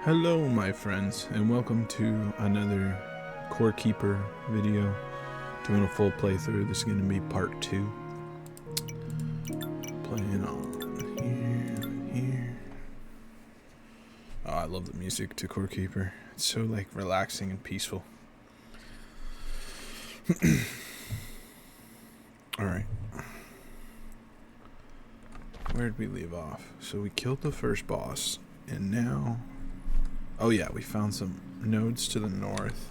Hello my friends, and welcome to another Core Keeper video. Doing a full playthrough. This is going to be part 2. Playing on here. Oh, I love the music to Core Keeper. It's so like relaxing and peaceful. Alright. Where did we leave off? So we killed the first boss, and now... Oh yeah, we found some nodes to the north,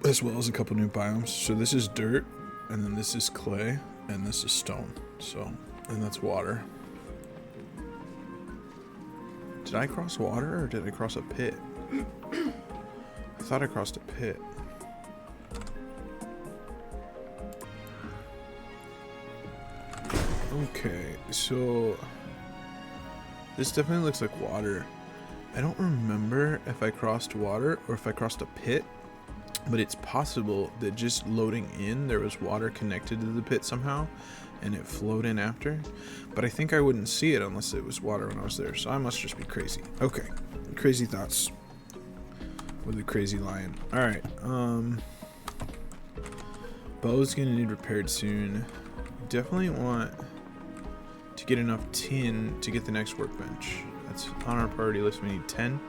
as well as a couple new biomes. So this is dirt, and then this is clay, and this is stone. So, and that's water. Did I cross water, or did I cross a pit? I thought I crossed a pit. Okay, so... this definitely looks like water. I don't remember if I crossed water or if I crossed a pit, but it's possible that just loading in, there was water connected to the pit somehow, and it flowed in after. But I think I wouldn't see it unless it was water when I was there, so I must just be crazy. Okay, crazy thoughts with a crazy lion. Alright, bow's gonna need repaired soon. Definitely want to get enough tin to get the next workbench. That's on our priority list. We need 10.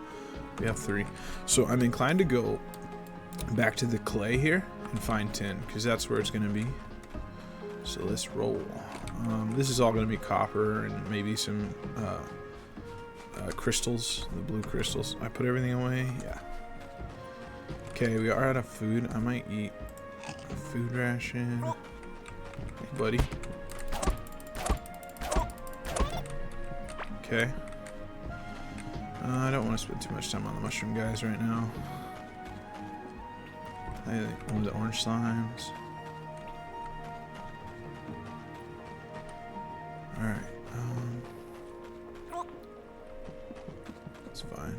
We have 3. So I'm inclined to go back to the clay here and find tin, because that's where it's going to be. So let's roll. This is all going to be copper and maybe some crystals, the blue crystals. I put everything away. Yeah. Okay, we are out of food. I might eat a food ration. Hey, buddy. Okay. I don't want to spend too much time on the mushroom guys right now. I want the orange slimes. Alright. It's fine.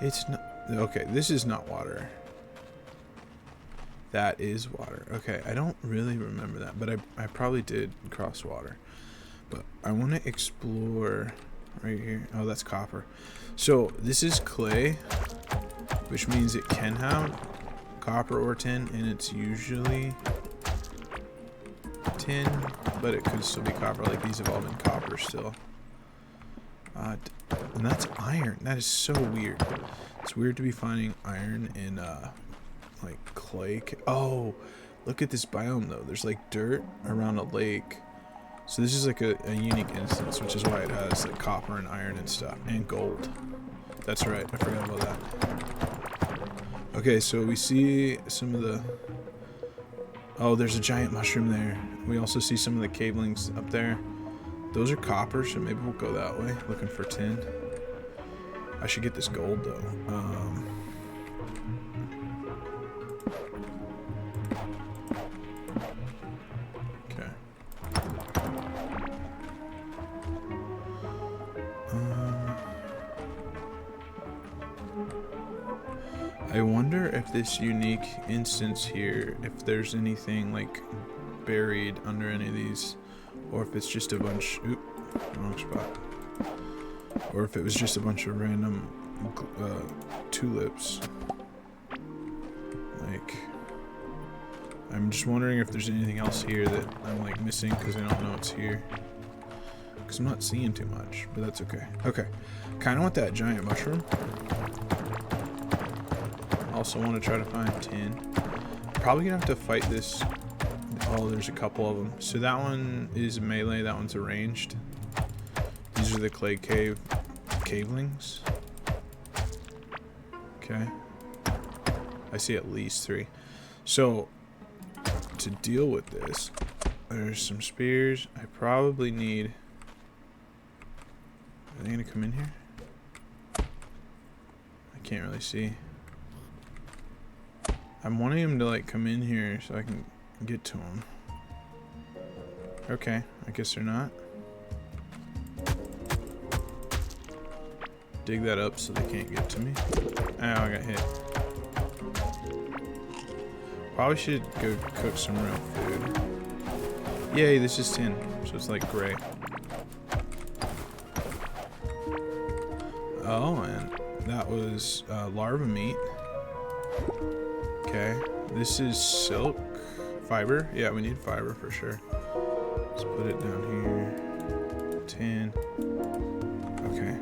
It's not... okay, this is not water. That is water. Okay, I don't really remember that, but I probably did cross water. But I want to explore right here. Oh, that's copper. So this is clay, which means it can have copper or tin, and it's usually tin, but it could still be copper. Like these have all been copper still. And that's iron. That is so weird. It's weird to be finding iron in like clay. Oh, look at this biome though. There's like dirt around a lake. So this is like a unique instance, which is why it has like copper and iron and stuff, and gold. That's right, I forgot about that. Okay, so we see some of the... oh, there's a giant mushroom there. We also see some of the cablings up there. Those are copper, so maybe we'll go that way, looking for tin. I should get this gold though. I wonder if this unique instance here, if there's anything like buried under any of these, or if it's just a bunch... oop, wrong spot. Or if it was just a bunch of random tulips. Like, I'm just wondering if there's anything else here that I'm like missing because I don't know it's here. Because I'm not seeing too much, but that's okay. Okay, kind of want that giant mushroom. Also want to try to find tin. Probably gonna have to fight this. Oh, there's a couple of them. So that one is melee, that one's a ranged. These are the clay cavelings. Okay. I see at least 3. So to deal with this, there's some spears. I probably need... are they gonna come in here? I can't really see. I'm wanting him to like come in here so I can get to him. Okay, I guess they're not. Dig that up so they can't get to me. Oh, I got hit. Probably should go cook some real food. Yay, this is tin, so it's like gray. Oh, and that was larva meat. Okay, this is silk fiber. Yeah, we need fiber for sure. Let's put it down here. 10. Okay.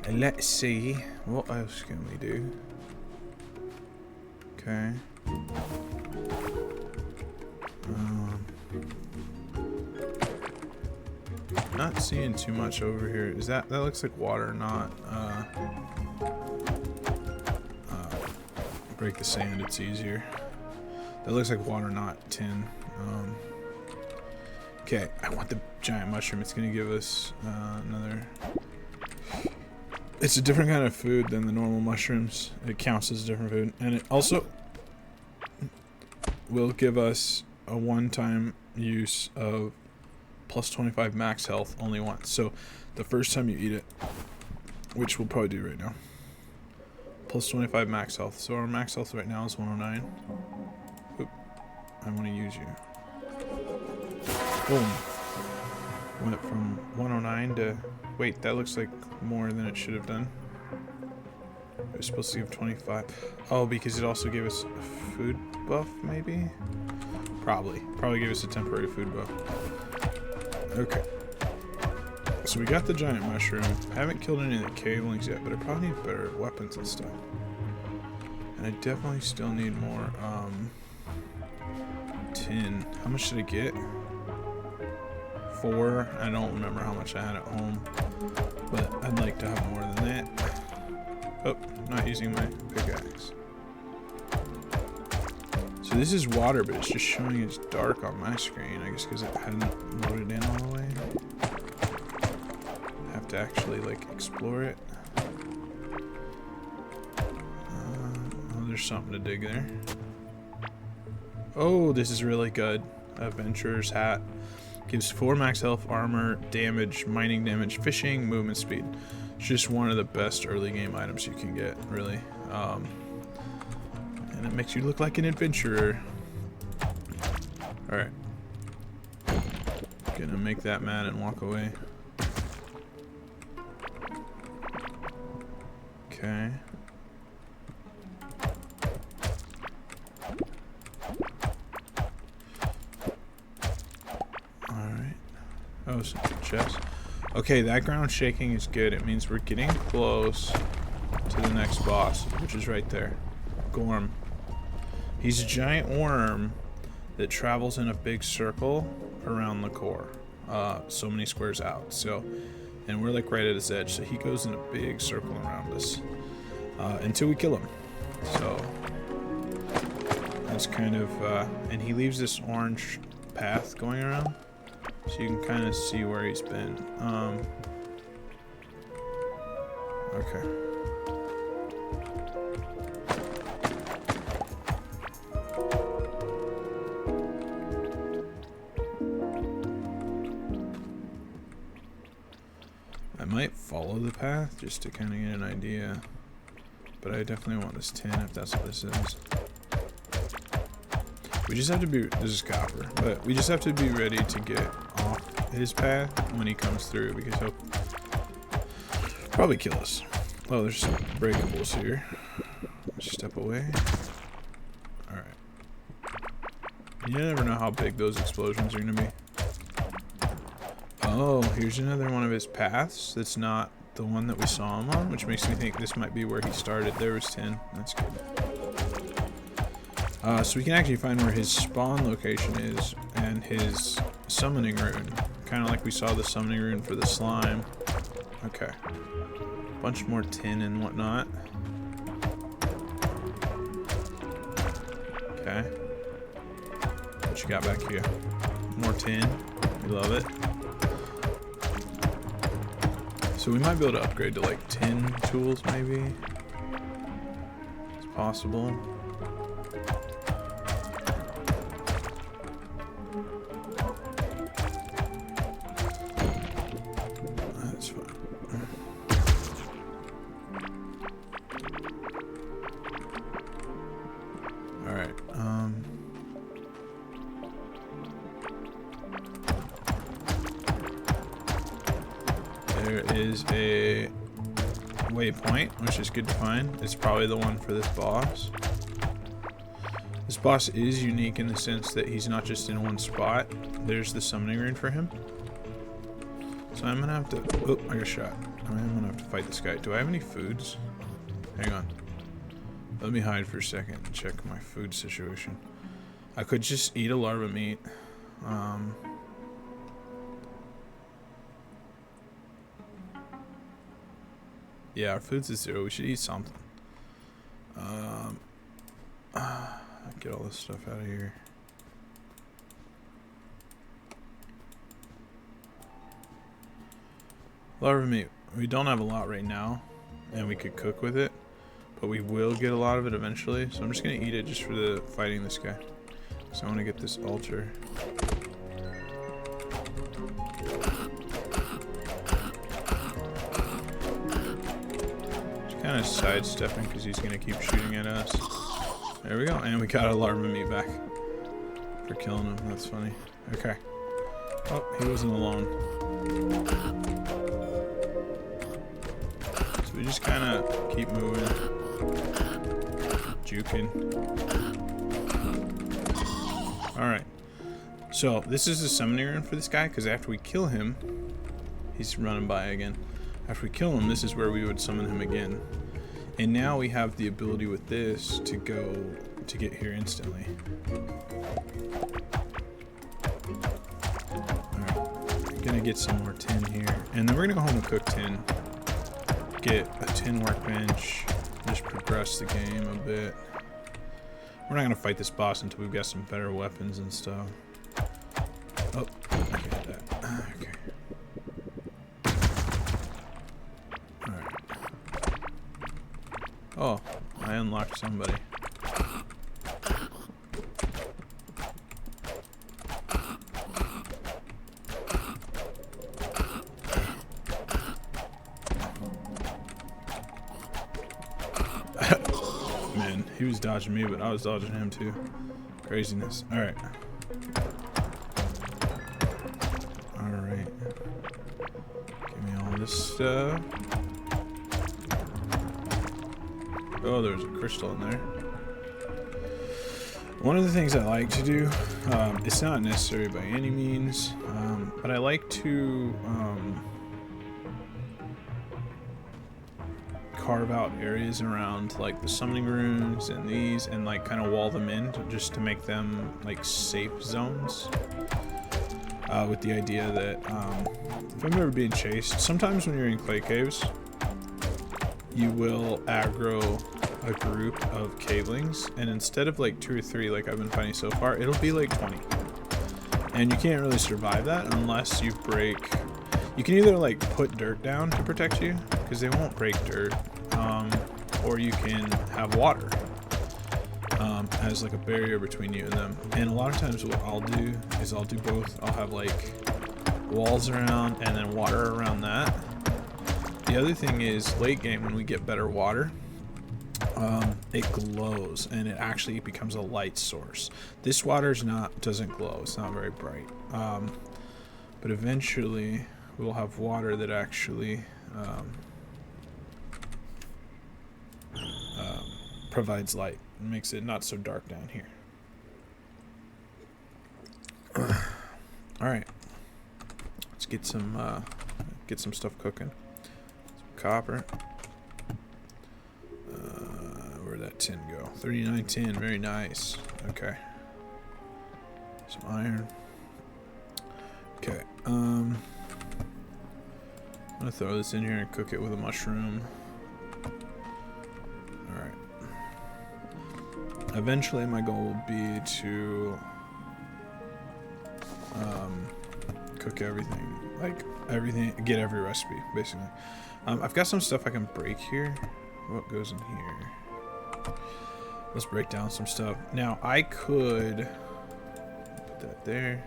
And let's see what else can we do. Okay. Not seeing too much over here. Is that looks like water, not break the sand, it's easier. That looks like water, not tin. Okay, I want the giant mushroom. It's gonna give us another. It's a different kind of food than the normal mushrooms. It counts as a different food, and it also will give us a one-time use of plus 25 max health only once. So the first time you eat it, which we'll probably do right now, plus 25 max health. So our max health right now is 109. Oop, I want to use you. Boom. Went from 109 to... Wait, that looks like more than it should have done. It was supposed to give 25. Oh, because it also gave us a food buff, maybe? Probably gave us a temporary food buff. Okay. So we got the giant mushroom. I haven't killed any of the cavelings yet, but I probably need better weapons and stuff. And I definitely still need more, tin. How much did I get? 4. I don't remember how much I had at home, but I'd like to have more than that. Oh, not using my pickaxe. So this is water, but it's just showing it's dark on my screen, I guess because it hadn't loaded in all the way. I have to actually, like, explore it. Oh, there's something to dig there. Oh, this is really good. Adventurer's hat. Gives 4 max health, armor, damage, mining damage, fishing, movement speed. It's just one of the best early game items you can get, really. And it makes you look like an adventurer. Alright. Gonna make that mad and walk away. Okay. Alright. Oh, some chests. Okay, that ground shaking is good. It means we're getting close to the next boss, which is right there. Gorm. He's a giant worm that travels in a big circle around the core. So many squares out. So, and we're like right at his edge. So he goes in a big circle around us until we kill him. So that's kind of, and he leaves this orange path going around. So you can kind of see where he's been. Okay. I might follow the path just to kind of get an idea. But I definitely want this tin if that's what this is. We just have to be, this is copper, but we just have to be ready to get off his path when he comes through because he'll probably kill us. Oh, there's some breakables here. Step away. Alright. You never know how big those explosions are going to be. Oh, here's another one of his paths that's not the one that we saw him on, which makes me think this might be where he started. There was 10. That's good. So we can actually find where his spawn location is and his summoning rune. Kind of like we saw the summoning rune for the slime. Okay. Bunch more tin and whatnot. Okay. What you got back here? More tin. We love it. So we might be able to upgrade to like tin tools maybe. It's possible. That's fine. Alright, There is a waypoint, which is good to find. It's probably the one for this boss. This boss is unique in the sense that he's not just in one spot. There's the summoning rune for him. So I'm gonna have to... Oh, I got shot. I'm gonna have to fight this guy. Do I have any foods? Hang on. Let me hide for a second and check my food situation. I could just eat a larva meat. Yeah, our food's is 0. We should eat something. Get all this stuff out of here. Larva meat. We don't have a lot right now, and we could cook with it, but we will get a lot of it eventually. So I'm just gonna eat it just for the fighting this guy. So I want to get this altar. Just kind of sidestepping because he's gonna keep shooting at us. There we go, and we got a larva meat back for killing him. That's funny. Okay. Oh, he wasn't alone. So we just kind of keep moving, juking. All right. So this is the summoning rune for this guy, because after we kill him, he's running by again. After we kill him, this is where we would summon him again. And now we have the ability with this to go to get here instantly. Alright, I'm gonna get some more tin here. And then we're gonna go home and cook tin. Get a tin workbench. Just progress the game a bit. We're not gonna fight this boss until we've got some better weapons and stuff. Oh, I got that. Okay. Oh, I unlocked somebody. Man, he was dodging me, but I was dodging him too. Craziness. Alright. Alright. Give me all this stuff. Oh, there's a crystal in there. One of the things I like to do, it's not necessary by any means, but I like to carve out areas around like the summoning runes and these, and like kind of wall them in just to make them like safe zones. With the idea that if I'm ever being chased, sometimes when you're in clay caves, you will aggro a group of cavelings, and instead of like 2 or 3 like I've been finding so far, it'll be like 20. And you can't really survive that unless you break... You can either like put dirt down to protect you, because they won't break dirt, or you can have water as like a barrier between you and them. And a lot of times what I'll do is I'll do both. I'll have like walls around and then water around that. The other thing is, late game when we get better water, it glows and it actually becomes a light source. This water's doesn't glow, it's not very bright. But eventually we'll have water that actually provides light and makes it not so dark down here. Alright. Let's get some stuff cooking. Copper. Where'd that tin go? 39 tin, very nice. Okay. Some iron. Okay, I'm gonna throw this in here and cook it with a mushroom. Alright. Eventually my goal will be to cook everything. Like everything, get every recipe, basically. I've got some stuff I can break here. What goes in here? Let's break down some stuff. Now, I could put that there.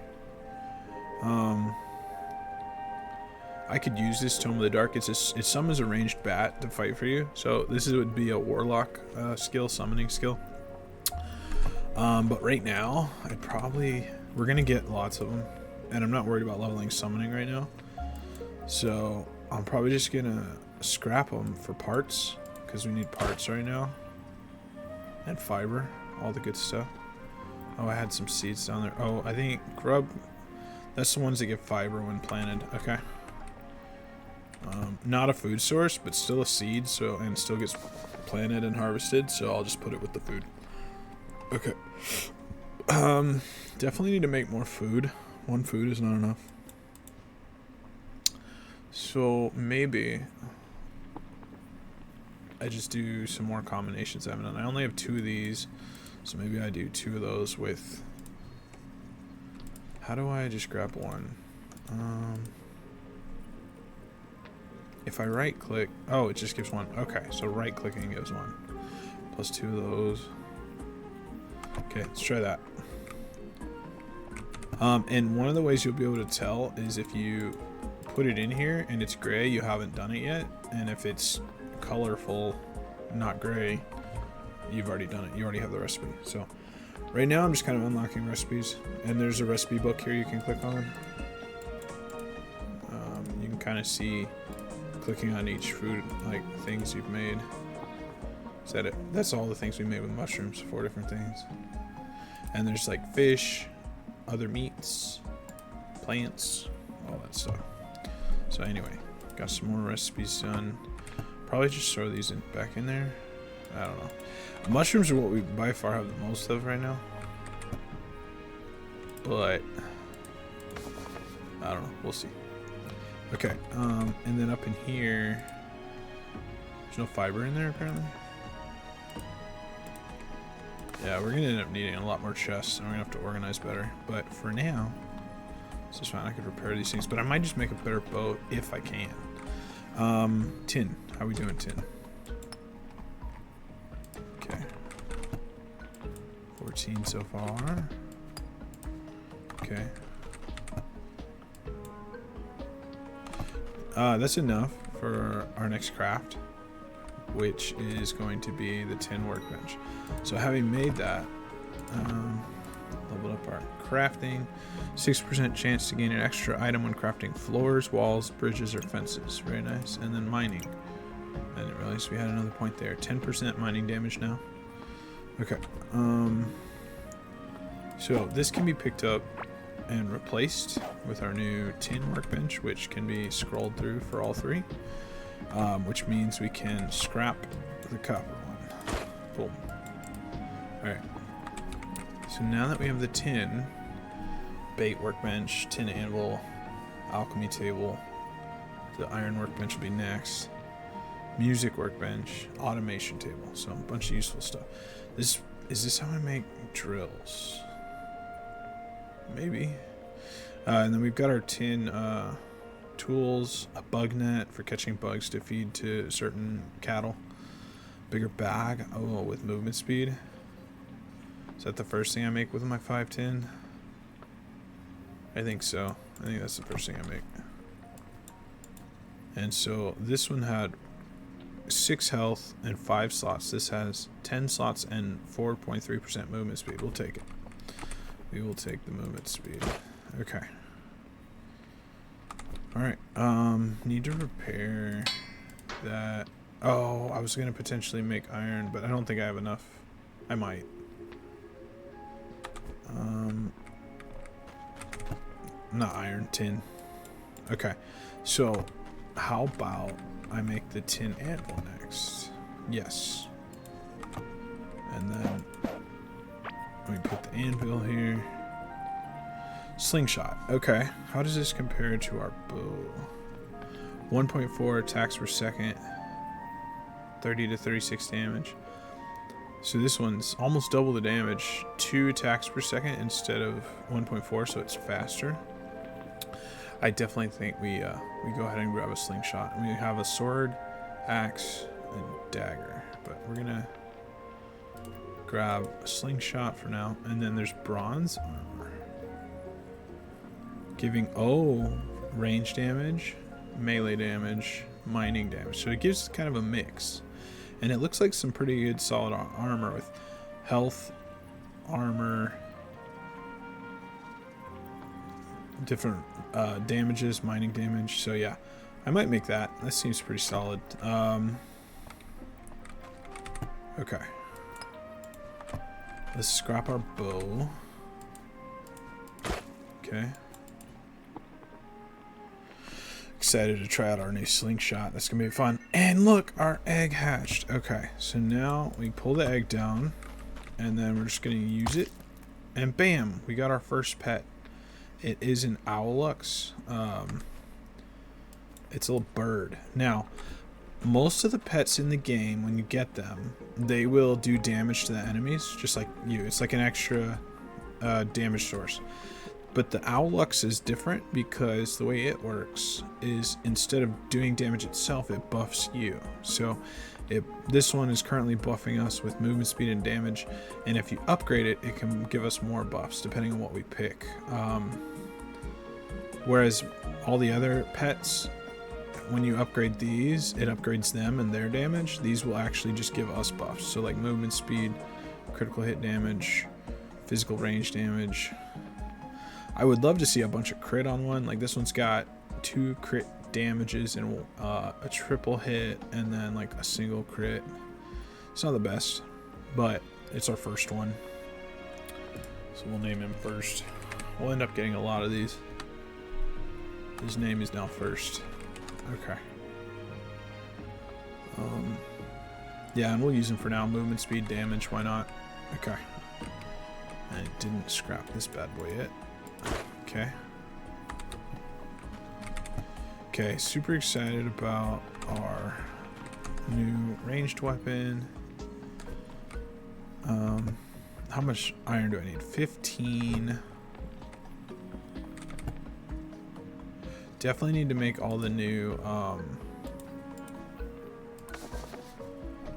I could use this Tome of the Dark. It summons a ranged bat to fight for you. So this would be a warlock skill, summoning skill. But right now, we're gonna get lots of them, and I'm not worried about leveling summoning right now. So I'm probably just gonna scrap them for parts, because we need parts right now. And fiber, all the good stuff. Oh, I had some seeds down there. Oh, I think grub, that's the ones that give fiber when planted. Okay. Not a food source, but still a seed, so, and still gets planted and harvested, so I'll just put it with the food. Okay. Definitely need to make more food. One food is not enough. So maybe I just do some more combinations I haven't done. I only have 2 of these, so maybe I do 2 of those with... How do I just grab one? If I right click, oh, it just gives one. Okay, so right clicking gives one. Plus 2 of those. Okay, let's try that. And one of the ways you'll be able to tell is if you put it in here and it's gray, you haven't done it yet. And if it's colorful, not gray, you've already done it. You already have the recipe. So right now I'm just kind of unlocking recipes, and there's a recipe book here you can click on. You can kind of see, clicking on each food, like things you've made. Is that it? That's all the things we made with mushrooms, 4 different things. And there's like fish, other meats, plants, all that stuff. So anyway, got some more recipes done. Probably just throw these back in there. I don't know. Mushrooms are what we by far have the most of right now. But I don't know. We'll see. Okay. And then up in here, there's no fiber in there apparently. Yeah, we're gonna end up needing a lot more chests, and we're gonna have to organize better. But for now, this is fine. I could repair these things, but I might just make a better boat if I can. Tin. How we doing, tin? Okay. 14 so far. Okay. That's enough for our next craft, which is going to be the tin workbench. So having made that, level up our crafting. 6% chance to gain an extra item when crafting floors, walls, bridges, or fences. Very nice. And then mining. I didn't realize we had another point there. 10% mining damage now. Okay. So this can be picked up and replaced with our new tin workbench, which can be scrolled through for all 3. Which means we can scrap the copper one. Boom. Alright. So now that we have the tin, bait workbench, tin anvil, alchemy table, the iron workbench will be next. Music workbench, automation table. So a bunch of useful stuff. Is this how I make drills? Maybe. And then we've got our tin tools, a bug net for catching bugs to feed to certain cattle, bigger bag, oh, with movement speed. Is that the first thing I make with my 5 tin? I think so. I think that's the first thing I make. And so this one had 6 health and 5 slots. This has 10 slots and 4.3% movement speed. We'll take it. We will take the movement speed. Okay. Alright, need to repair that. Oh, I was gonna potentially make iron, but I don't think I have enough. I might. Not iron, tin. Okay, so how about I make the tin anvil next? Yes. And then we put the anvil here. Slingshot. Okay. How does this compare to our bow? 1.4 attacks per second. 30 to 36 damage. So this one's almost double the damage. 2 attacks per second instead of 1.4, so it's faster. I definitely think we go ahead and grab a slingshot. We have a sword, axe, and dagger. But we're gonna grab a slingshot for now. And then there's bronze armor. Giving, range damage, melee damage, mining damage. So it gives kind of a mix. And it looks like some pretty good solid armor with health, armor, different damages, mining damage. So yeah, I might make that. That seems pretty solid. Okay. Let's scrap our bow. Okay. Excited to try out our new slingshot. That's gonna be fun. And look, our egg hatched. Okay, so now we pull the egg down, and then we're just gonna use it, and bam, we got our first pet. It is an Owlux. It's a little bird. Now, most of the pets in the game, when you get them, they will do damage to the enemies, just like you. It's like an extra damage source. But the Owlux is different because the way it works is instead of doing damage itself, it buffs you. So this one is currently buffing us with movement speed and damage, and if you upgrade it, it can give us more buffs depending on what we pick. Whereas all the other pets, when you upgrade these, it upgrades them and their damage. These will actually just give us buffs. So like movement speed, critical hit damage, physical range damage. I would love to see a bunch of crit on one. Like this one's got 2 crit damages and a triple hit and then like a single crit. It's not the best, but it's our first one. So we'll name him First. We'll end up getting a lot of these. His name is now First. Okay. Yeah, and we'll use him for now. Movement speed, damage, why not? Okay. And it didn't scrap this bad boy yet. Okay. Okay, super excited about our new ranged weapon. How much iron do I need? 15. Definitely need to make all the new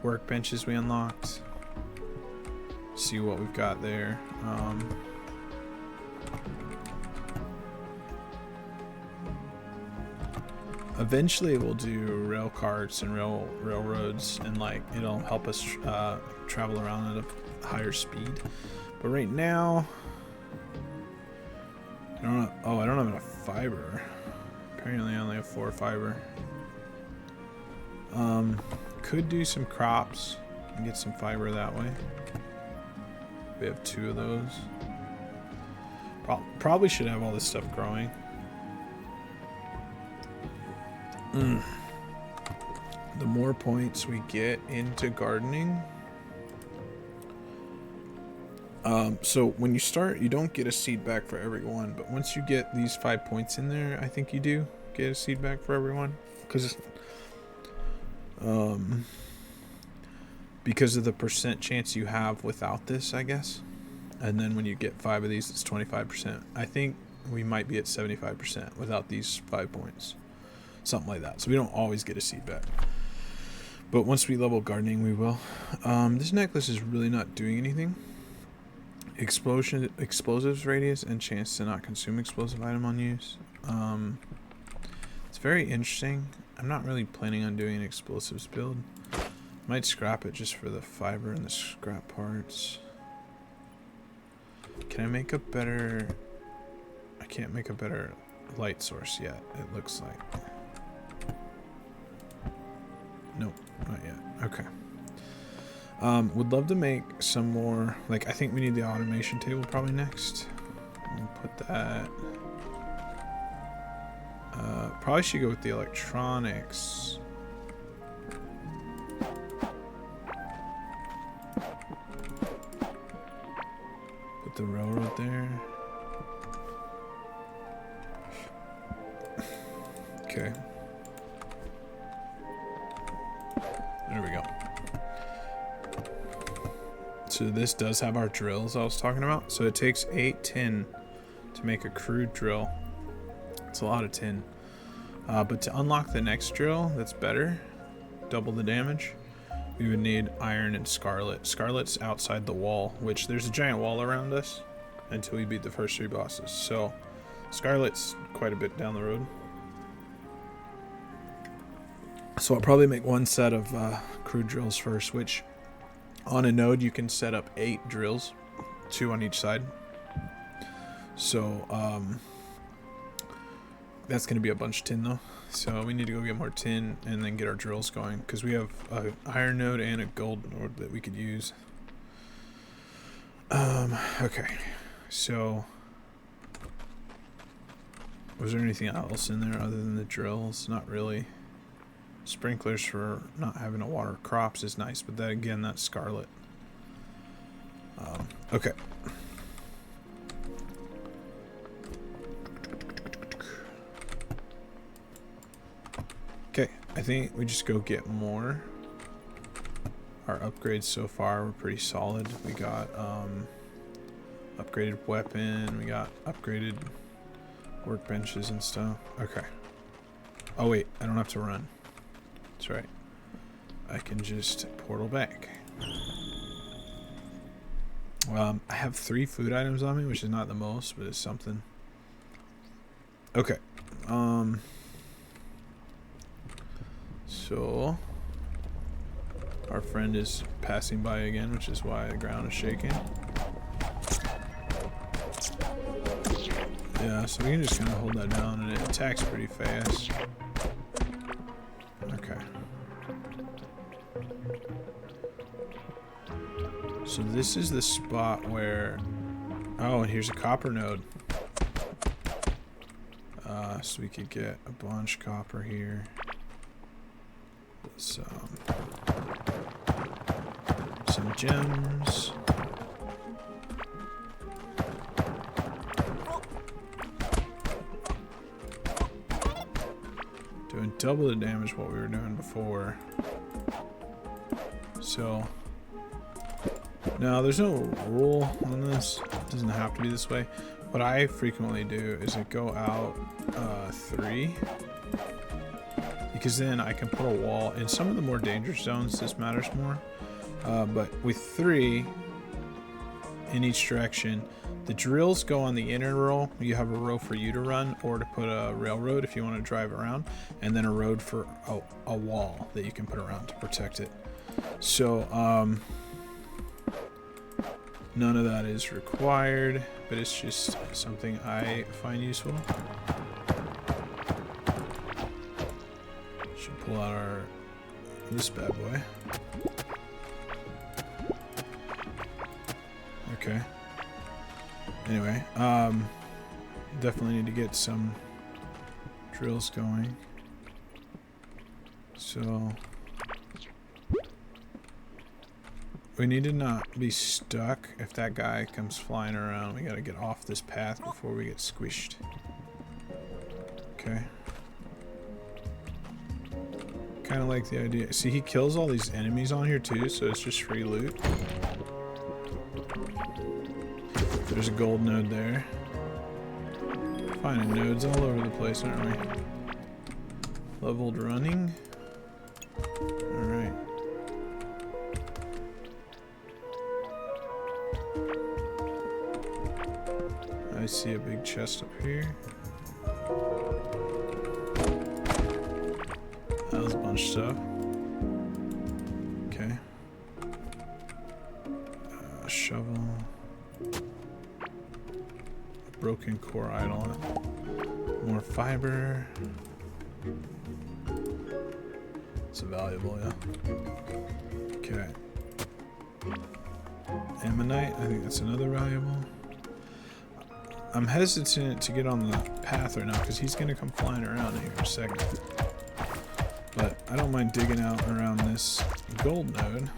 workbenches we unlocked. See what we've got there. Eventually we'll do rail carts and railroads, and like it'll help us travel around at a higher speed. But right now, I don't have enough fiber. Apparently I only have 4 fiber. Could do some crops and get some fiber that way. We have 2 of those. Probably should have all this stuff growing. The more points we get into gardening. So when you start, you don't get a seed back for everyone, but once you get these 5 points in there, I think you do get a seed back for everyone, because of the percent chance you have without this, I guess. And then when you get 5 of these, it's 25%. I think we might be at 75% without these 5 points, something like that. So we don't always get a seed back, but once we level gardening, we will. This necklace is really not doing anything. Explosives radius and chance to not consume explosive item on use. It's very interesting. I'm not really planning on doing an explosives build. Might scrap it just for the fiber and the scrap parts. Can I make a better... I can't make a better light source yet, it looks like. Nope, not yet. Okay. Would love to make some more, like, I think we need the automation table probably next. We'll put that. Probably should go with the electronics. Put the railroad there. Okay. There we go. So this does have our drills I was talking about. So it takes 8 tin to make a crude drill. It's a lot of tin. But to unlock the next drill that's better, double the damage, we would need iron and scarlet. Scarlet's outside the wall, which there's a giant wall around us until we beat the first 3 bosses. So scarlet's quite a bit down the road. So I'll probably make 1 set of crude drills first, which on a node you can set up 8 drills, 2 on each side. So That's going to be a bunch of tin though. So we need to go get more tin and then get our drills going. Because we have an iron node and a gold node that we could use. Okay. So... was there anything else in there other than the drills? Not really. Sprinklers for not having to water crops is nice, but that again, that's scarlet. Okay. Okay, I think we just go get more. Our upgrades so far were pretty solid. We got upgraded weapon, we got upgraded workbenches and stuff. Okay. Oh wait, I don't have to run. That's right. I can just portal back. I have 3 food items on me, which is not the most, but it's something. Okay. So our friend is passing by again, which is why the ground is shaking. Yeah, so we can just kind of hold that down and it attacks pretty fast. Okay. So this is the spot where... oh, and here's a copper node. So we could get a bunch of copper here. Some gems. Doing double the damage what we were doing before. So now there's no rule on this. It doesn't have to be this way. What I frequently do is I go out 3, because then I can put a wall in some of the more dangerous zones. This matters more, but with 3 in each direction, the drills go on the inner row. You have a row for you to run, or to put a railroad if you want to drive around, and then a road for a wall that you can put around to protect it. So none of that is required, but it's just something I find useful. Should pull out this bad boy. Okay. Anyway, definitely need to get some drills going. So we need to not be stuck. If that guy comes flying around, we gotta get off this path before we get squished. Okay. Kind of like the idea. See, he kills all these enemies on here too, so it's just free loot. There's a gold node there. Finding nodes all over the place, aren't we? Leveled running. Alright. I see a big chest up here. That was a bunch of stuff. Okay. Shovel. Broken core idol. More fiber. It's valuable, yeah. Okay. Ammonite, I think that's another valuable. I'm hesitant to get on the path right now because he's going to come flying around here in a second. But I don't mind digging out around this gold node.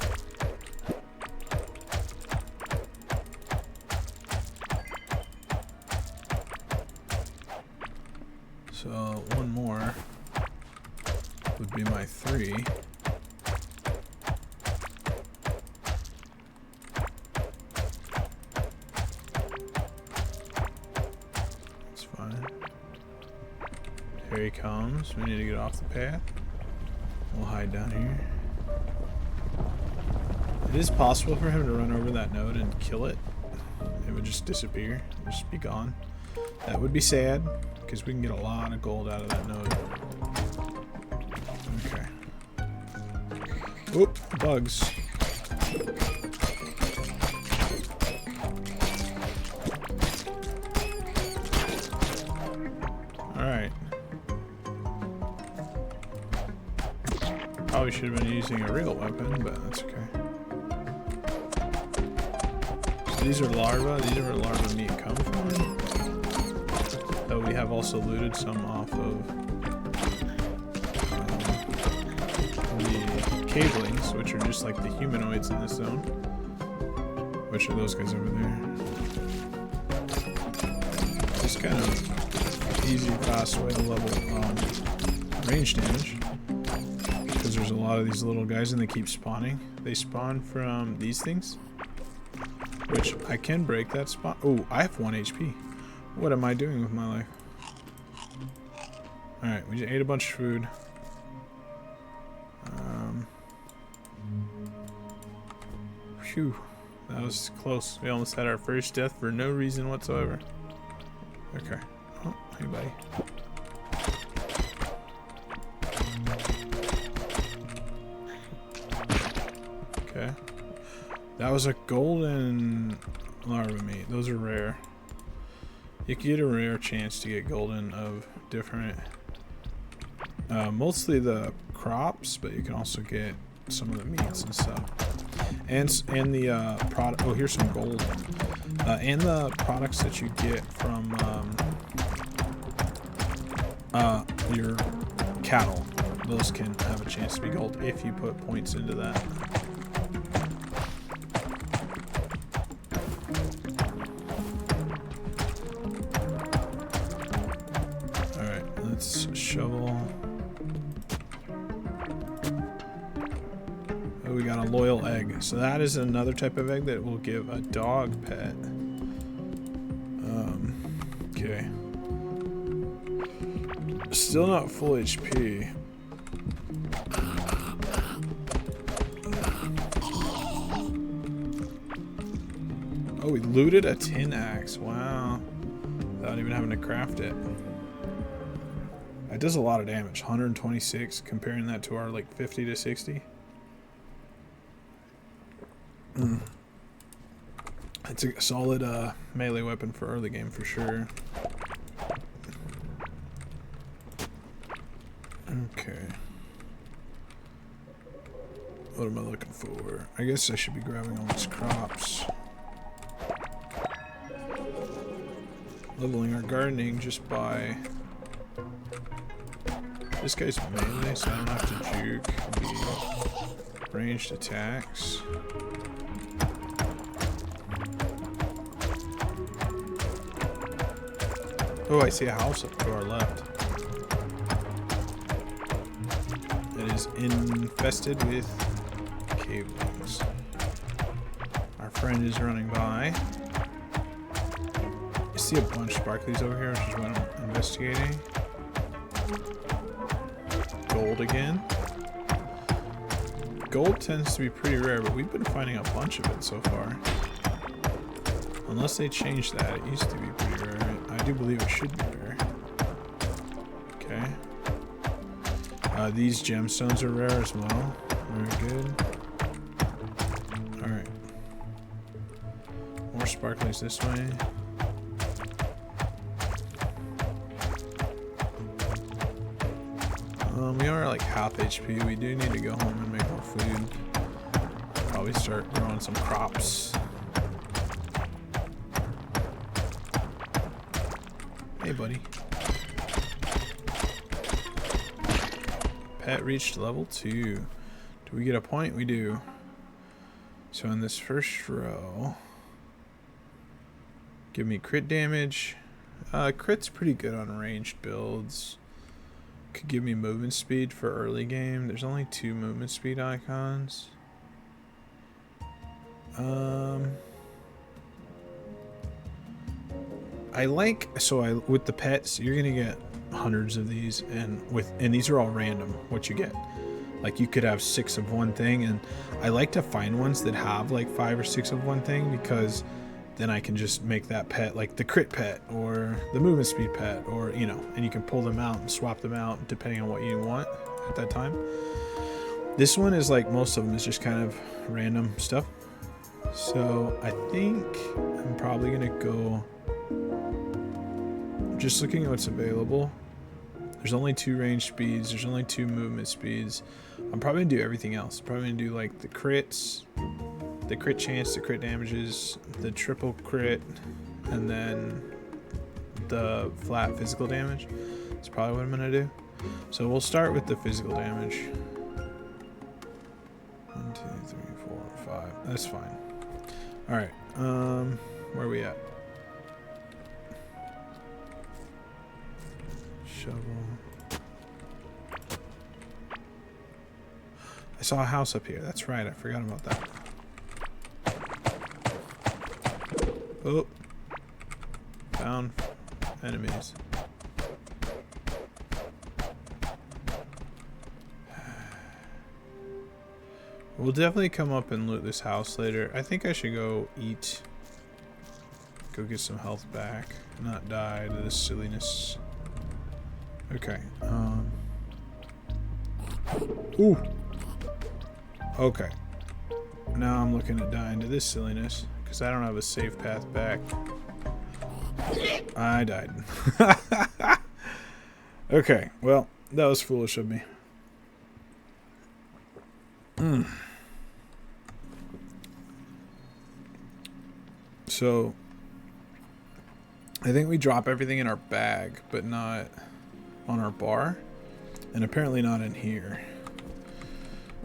So one more would be my 3. That's fine. Here he comes. We need to get off the path. We'll hide down here. It is possible for him to run over that node and kill it. It would just disappear. It would just be gone. That would be sad, because we can get a lot of gold out of that node. Okay. Oop, bugs. Alright. Probably should have been using a real weapon, but that's okay. So these are larvae. These are where larva meat come from. Though we have also looted some off of the cavelings, which are just like the humanoids in this zone. Which are those guys over there. Just kind of easy, fast way to level range damage. Because there's a lot of these little guys and they keep spawning. They spawn from these things. Which I can break that spawn. Oh, I have 1 HP. What am I doing with my life? Alright, we just ate a bunch of food. Phew. That was close. We almost had our first death for no reason whatsoever. Okay. Oh, hey buddy. Okay. That was a golden larva meat. Those are rare. You can get a rare chance to get golden of different, mostly the crops, but you can also get some of the meats and stuff. And the product. Oh, here's some gold. And the products that you get from your cattle. Those can have a chance to be gold if you put points into that. Alright, let's shovel. Oh, we got a loyal egg. So that is another type of egg that will give a dog pet. Okay. Still not full HP. Oh, we looted a tin axe. Wow. Without even having to craft it. It does a lot of damage. 126, comparing that to our like 50 to 60. It's a solid melee weapon for early game for sure. Okay. What am I looking for? I guess I should be grabbing all these crops. Leveling our gardening just by... This guy's melee, so I don't have to juke the ranged attacks. Oh, I see a house up to our left. It is infested with cavelings. Our friend is running by. I see a bunch of sparklies over here, which is what I'm investigating. Gold again. Gold tends to be pretty rare, but we've been finding a bunch of it so far. Unless they changed that, it used to be pretty rare. I do believe it should be rare. Okay. These gemstones are rare as well. Very good. Alright. More sparklings this way. We are like half HP. We do need to go home and make more food. Probably start growing some crops. Hey, buddy. Pet reached level 2. Do we get a point? We do. So in this first row, give me crit damage. Crit's pretty good on ranged builds. Could give me movement speed for early game. There's only 2 movement speed icons. I like, so with the pets, you're gonna get hundreds of these, and these are all random what you get. Like you could have 6 of one thing, and I like to find ones that have like 5 or 6 of one thing, because then I can just make that pet like the crit pet or the movement speed pet, or you know, and you can pull them out and swap them out depending on what you want at that time. This one is like most of them is just kind of random stuff. So I think I'm probably gonna go just looking at what's available. There's only 2 range speeds. There's only 2 movement speeds. I'm probably going to do everything else. Probably going to do like the crits, the crit chance, the crit damages, the triple crit, and then the flat physical damage. That's probably what I'm going to do. So we'll start with the physical damage. 1, 2, 3, 4, 5. That's fine. Alright. Where are we at? Shovel. I saw a house up here. That's right. I forgot about that. Oh. Found enemies. We'll definitely come up and loot this house later. I think I should go eat. Go get some health back. Not die to this silliness. Okay. Ooh. Okay. Now I'm looking at dying to this silliness because I don't have a safe path back. I died. Okay. Well, that was foolish of me. So, I think we drop everything in our bag, but not on our bar, and apparently not in here.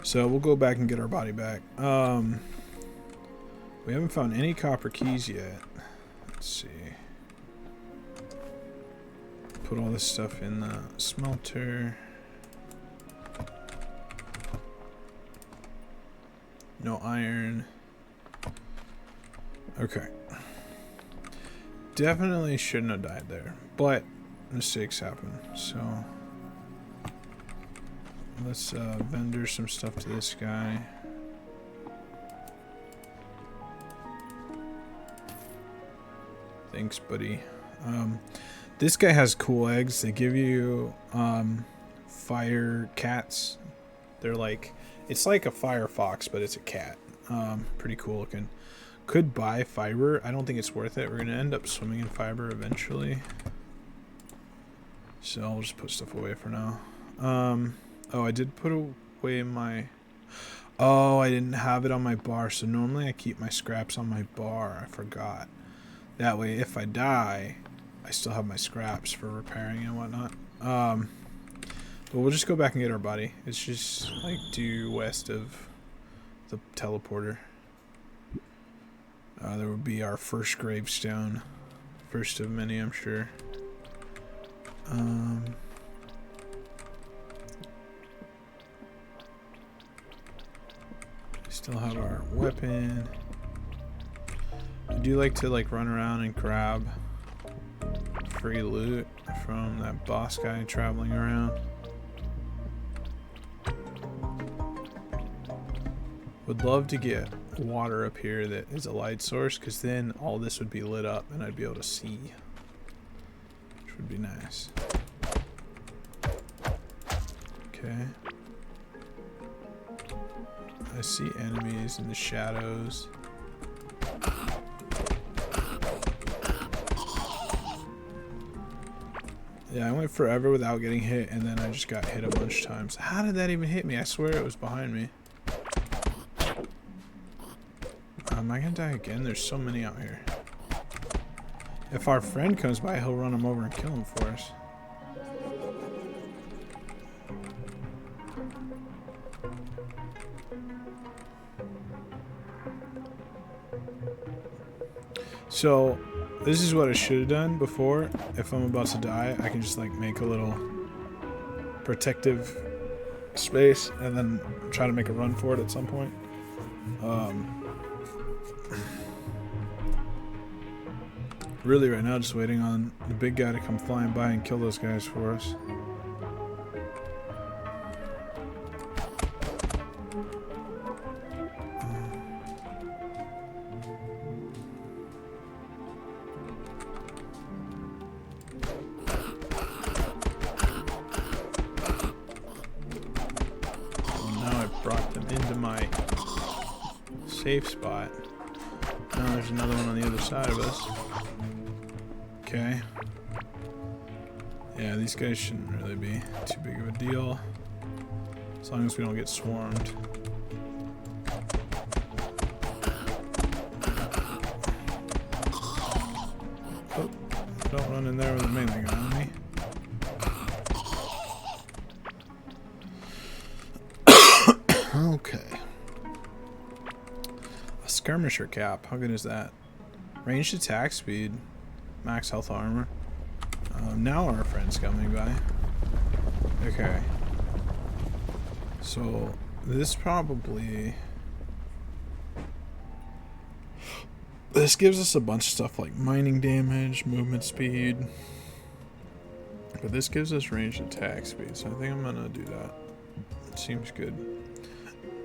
So we'll go back and get our body back. We haven't found any copper keys yet. Let's see. Put all this stuff in the smelter. No iron. Okay. Definitely shouldn't have died there, but mistakes happen. So let's vendor some stuff to this guy. Thanks, buddy. This guy has cool eggs. They give you fire cats. They're like, it's like a firefox, but it's a cat. Pretty cool looking. Could buy fiber. I don't think it's worth it. We're gonna end up swimming in fiber eventually. So I'll just put stuff away for now. Oh, I did put away my... Oh, I didn't have it on my bar. So normally I keep my scraps on my bar. I forgot. That way, if I die, I still have my scraps for repairing and whatnot. But we'll just go back and get our body. It's just like due west of the teleporter. There would be our first gravestone. First of many, I'm sure. Still have our weapon. I do like to like run around and grab free loot from that boss guy traveling around. Would love to get water up here that is a light source, because then all this would be lit up and I'd be able to see, which would be nice. Okay. I see enemies in the shadows. Yeah, I went forever without getting hit, and then I just got hit a bunch of times. How did that even hit me? I swear it was behind me. Am I gonna die again? There's so many out here. If our friend comes by, he'll run him over and kill him for us. So, this is what I should have done before. If I'm about to die, I can just like make a little protective space and then try to make a run for it at some point. Really right now just waiting on the big guy to come flying by and kill those guys for us. Safe spot. Now there's another one on the other side of us. Okay. Yeah, these guys shouldn't really be too big of a deal. As long as we don't get swarmed. Oh, don't run in there with a melee gun on me. Okay. A skirmisher cap. How good is that? Ranged attack speed. Max health armor. Now our friend's coming by. Okay. So this probably... This gives us a bunch of stuff like mining damage, movement speed. But this gives us ranged attack speed, so I think I'm gonna do that. It seems good.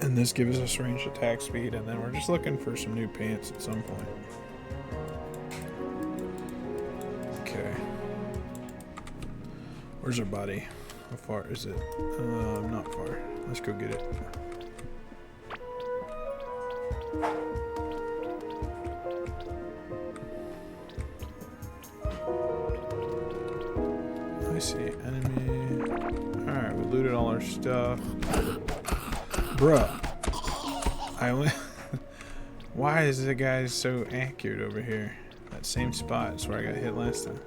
And this gives us ranged attack speed, and then we're just looking for some new pants at some point. Okay. Where's our body? How far is it? Not far. Let's go get it. I see enemy. Alright, we looted all our stuff. Bruh. I only... Why is the guy so accurate over here? That same spot is where I got hit last time.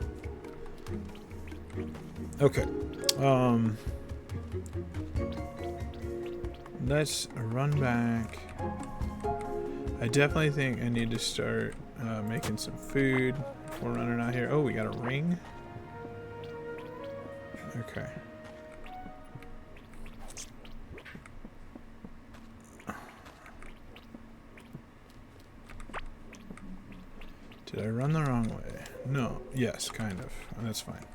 Okay. Let's run back. I definitely think I need to start making some food before running out here. Oh, we got a ring. Okay. Did I run the wrong way? No. Yes, kind of. That's fine.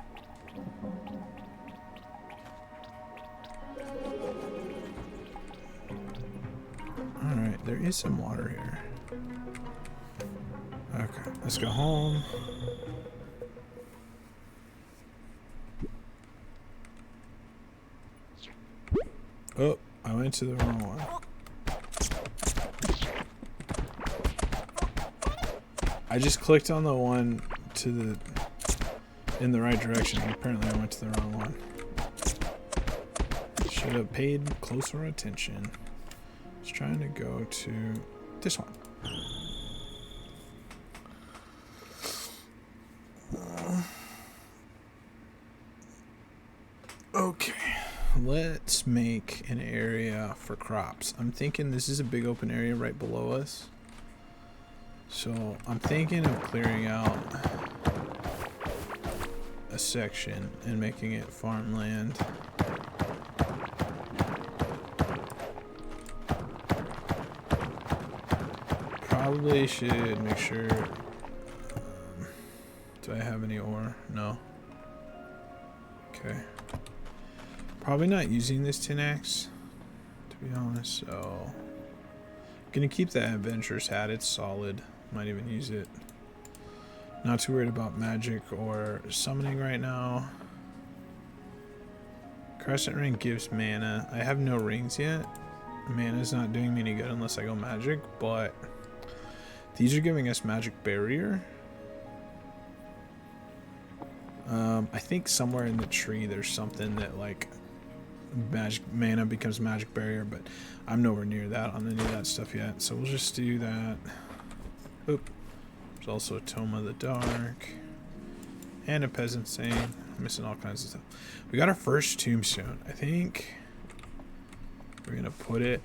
Alright, there is some water here. Okay, let's go home. Oh, I went to the wrong one. I just clicked on the one to the in the right direction. Apparently I went to the wrong one. Should have paid closer attention. I was trying to go to this one. Okay, let's make an area for crops. I'm thinking this is a big open area right below us. So I'm thinking of clearing out a section and making it farmland. Probably should make sure. Do I have any ore? No. Okay. Probably not using this 10x, to be honest. So I'm gonna keep that adventurer's hat. It's solid. Might even use it. Not too worried about magic or summoning right now. Crescent ring gives mana. I have no rings yet. Mana's not doing me any good unless I go magic, but these are giving us magic barrier. I think somewhere in the tree there's something that like magic mana becomes magic barrier, but I'm nowhere near that on any of that stuff yet. So we'll just do that. Oop. There's also a Tome of the Dark and a Peasant Saint. I'm missing all kinds of stuff. We got our first tombstone. I think we're gonna put it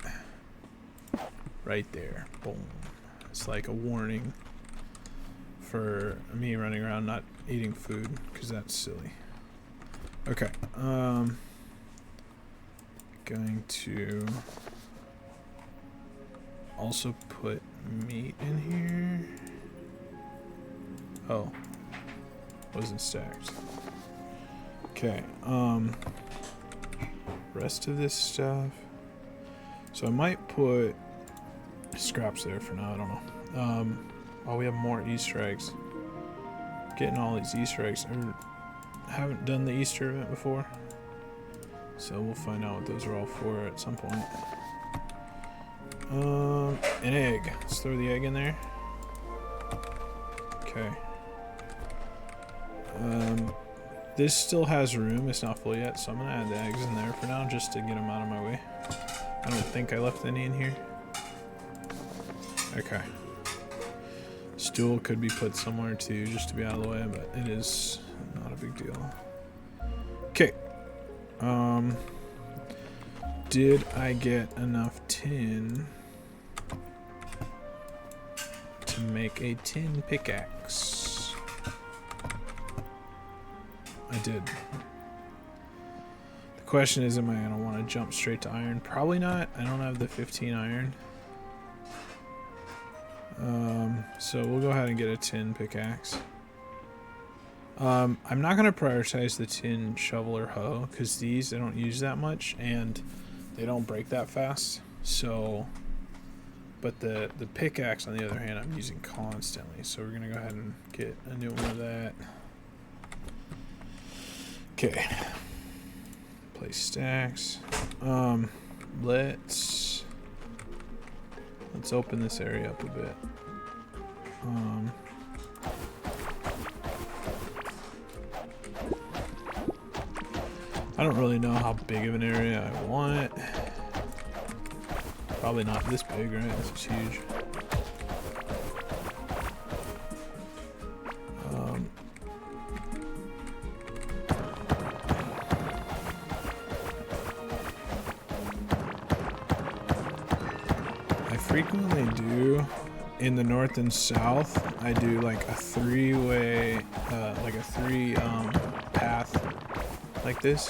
right there. Boom. It's like a warning for me running around not eating food because that's silly. Okay. Going to also put meat in here. Oh, wasn't stacked. Okay. Rest of this stuff. So I might put scraps there for now. I don't know. Oh, we have more Easter eggs. Getting all these Easter eggs. I haven't done the Easter event before, so we'll find out what those are all for at some point. An egg. Let's throw the egg in there. Okay. This still has room. It's not full yet, so I'm gonna add the eggs in there for now just to get them out of my way. I don't think I left any in here. Okay. Stool could be put somewhere too, just to be out of the way, but it is not a big deal. Okay. Did I get enough tin to make a tin pickaxe? I did. The question is, am I gonna want to jump straight to iron? Probably not. I don't have the 15 iron. So we'll go ahead and get a tin pickaxe. I'm not going to prioritize the tin shovel or hoe because these I don't use that much and they don't break that fast. So, but the pickaxe on the other hand I'm using constantly. So we're going to go ahead and get a new one of that. Okay. Place stacks. Let's open this area up a bit. I don't really know how big of an area I want. Probably not this big, right? This is huge. I frequently do in the north and south. I do like a three-way, like a three path like this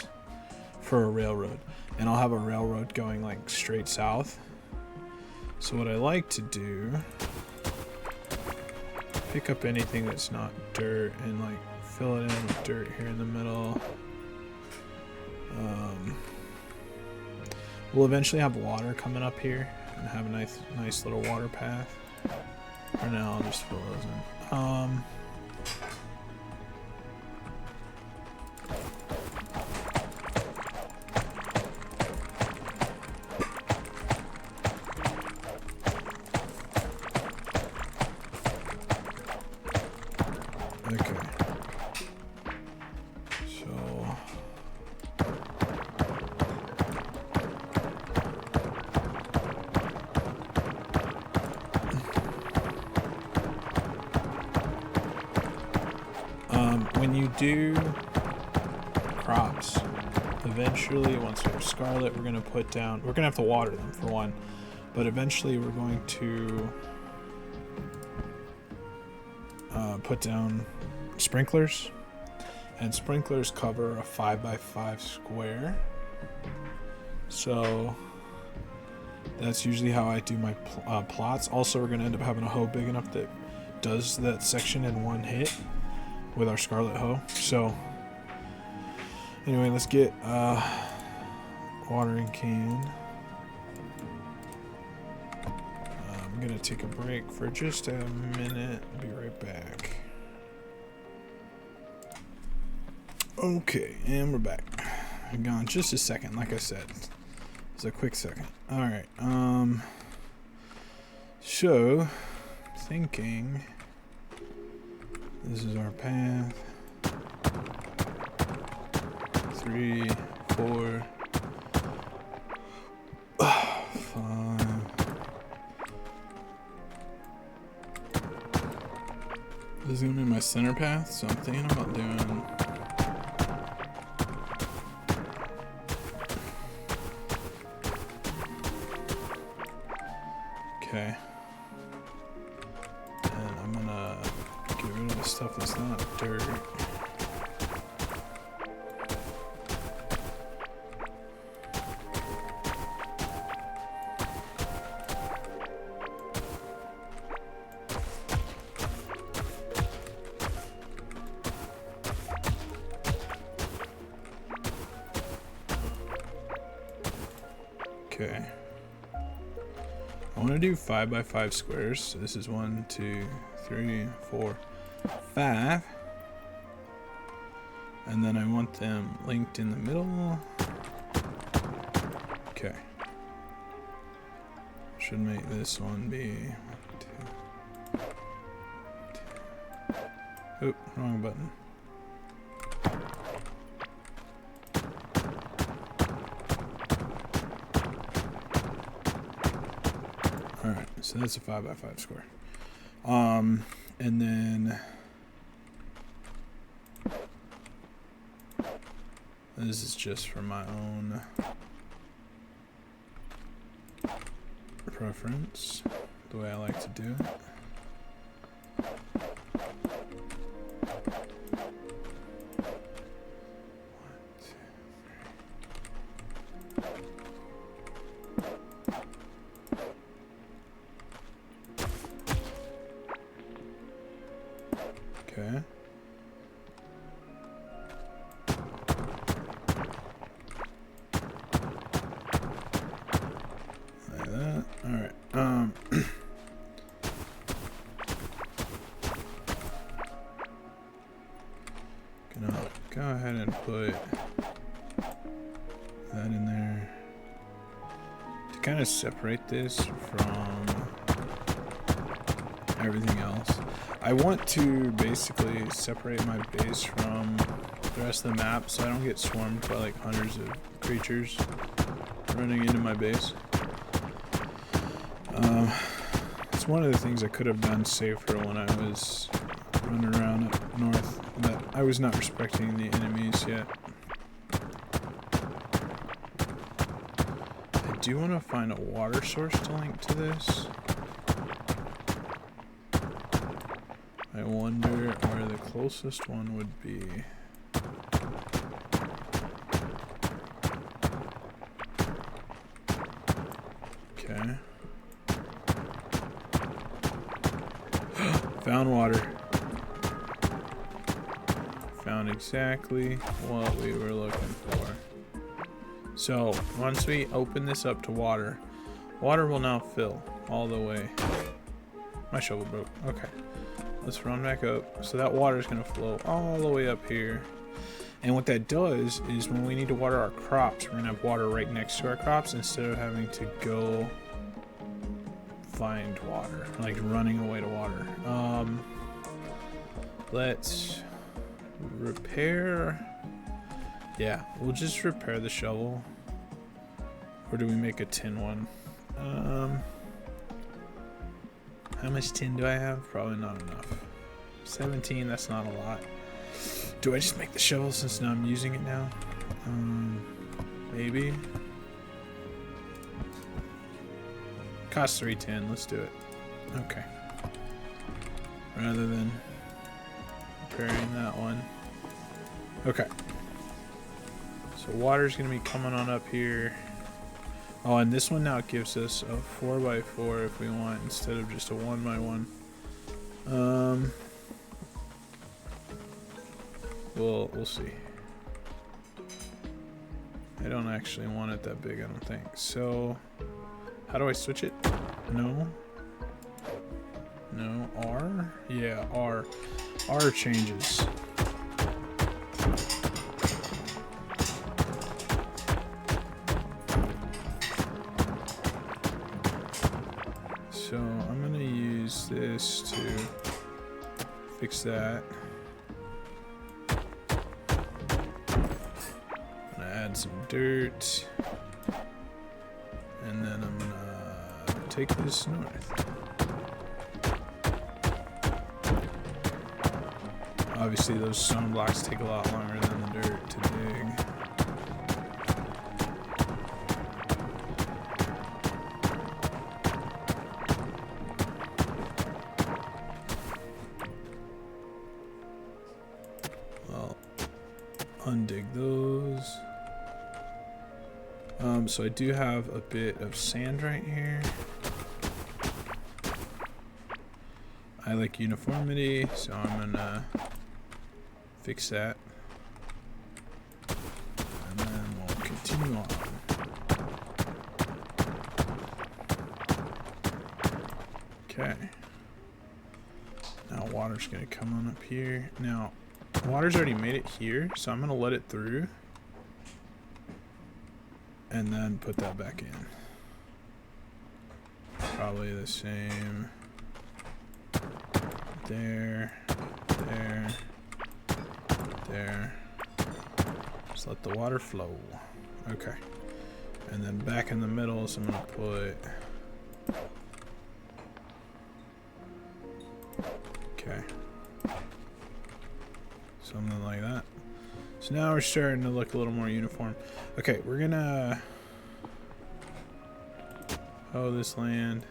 for a railroad, and I'll have a railroad going like straight south. So what I like to do, pick up anything that's not dirt and like fill it in with dirt here in the middle. We'll eventually have water coming up here and have a nice little water path. For now, I'll just fill those in. Okay. So when you do crops, eventually once we're scarlet, we're gonna have to water them for one, but eventually we're going to put down sprinklers, and sprinklers cover a 5x5 square. So that's usually how I do my plots. Also, we're gonna end up having a hoe big enough that does that section in one hit with our scarlet hoe. So anyway, let's get watering can. I'm gonna take a break for just a minute. Be right back. Okay, and we're back. I'm gone just a second, like I said. It's a quick second. Alright, so thinking this is our path. 3, 4, 5. This is gonna be my center path, so I'm thinking about doing okay. And I'm gonna get rid of the stuff that's not dirt. Okay. I want to do 5x5 squares. So this is 1, 2, 3, 4, 5. And then I want them linked in the middle. Okay. Should make this one be 1, 2. Oop, wrong button. So that's a 5x5 square. And then this is just for my own preference, the way I like to do it. Okay. Like that. Alright. Gonna go ahead and put that in there to kind of separate this from everything else. I want to basically separate my base from the rest of the map so I don't get swarmed by like hundreds of creatures running into my base. It's one of the things I could have done safer when I was running around up north, but I was not respecting the enemies yet. I do want to find a water source to link to this. I wonder where the closest one would be. Okay. Found water. Found exactly what we were looking for. So, once we open this up to water, water will now fill all the way. My shovel broke. Okay. Let's run back up. So that water is going to flow all the way up here. And what that does is when we need to water our crops, we're going to have water right next to our crops instead of having to go find water, like running away to water. Let's repair. Yeah, we'll just repair the shovel. Or do we make a tin one? How much tin do I have? Probably not enough. 17, that's not a lot. Do I just make the shovel since now I'm using it now? Maybe. Costs 3 tin, let's do it. Okay. Rather than repairing that one. Okay. So water's gonna be coming on up here. Oh, and this one now gives us a 4x4 if we want, instead of just a 1x1. We'll see. I don't actually want it that big, I don't think. So, how do I switch it? No. No, R? Yeah, R. R changes. So I'm gonna use this to fix that. I'm gonna add some dirt, and then I'm gonna take this north. Obviously those stone blocks take a lot longer than the dirt to dig. Well, undig those. So I do have a bit of sand right here. I like uniformity, so I'm gonna fix that. And then we'll continue on. Okay. Now water's gonna come on up here. Now, water's already made it here, so I'm gonna let it through. And then put that back in. Probably the same. There. There. There. Just let the water flow. Okay. And then back in the middle, so I'm gonna put Something like that. So now we're starting to look a little more uniform. Okay, we're gonna hoe this land.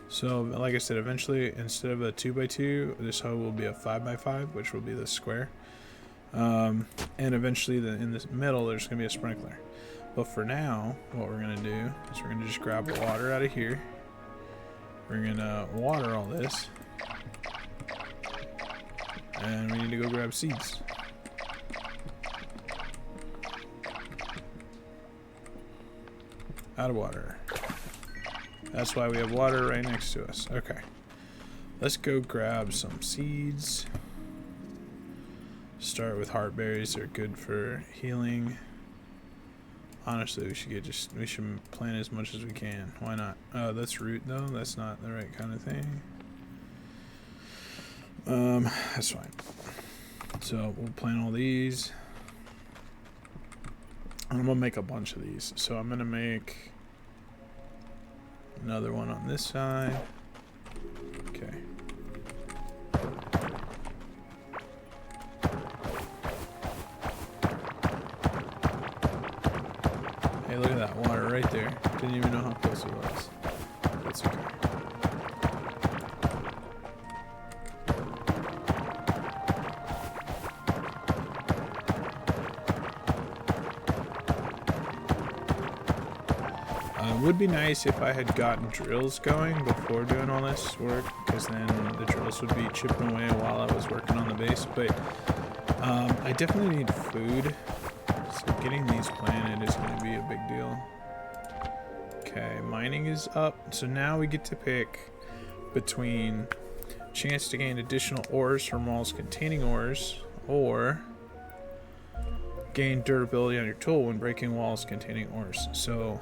So, like I said, eventually, instead of a 2x2, this hoe will be a 5x5, which will be the square. And eventually, in the middle, there's going to be a sprinkler. But for now, what we're going to do is we're going to just grab water out of here. We're going to water all this. And we need to go grab seeds. Out of water. That's why we have water right next to us. Okay. Let's go grab some seeds. Start with heartberries. They're good for healing. Honestly, we should plant as much as we can. Why not? Oh, that's root though. That's not the right kind of thing. That's fine. So we'll plant all these. And I'm gonna make a bunch of these. So I'm gonna make another one on this side. Okay. Hey, look at that water right there. Didn't even know how close it was. That's okay. Would be nice if I had gotten drills going before doing all this work, because then the drills would be chipping away while I was working on the base. But I definitely need food, so getting these planted is going to be a big deal. Okay, mining is up, so now we get to pick between chance to gain additional ores from walls containing ores, or gain durability on your tool when breaking walls containing ores. So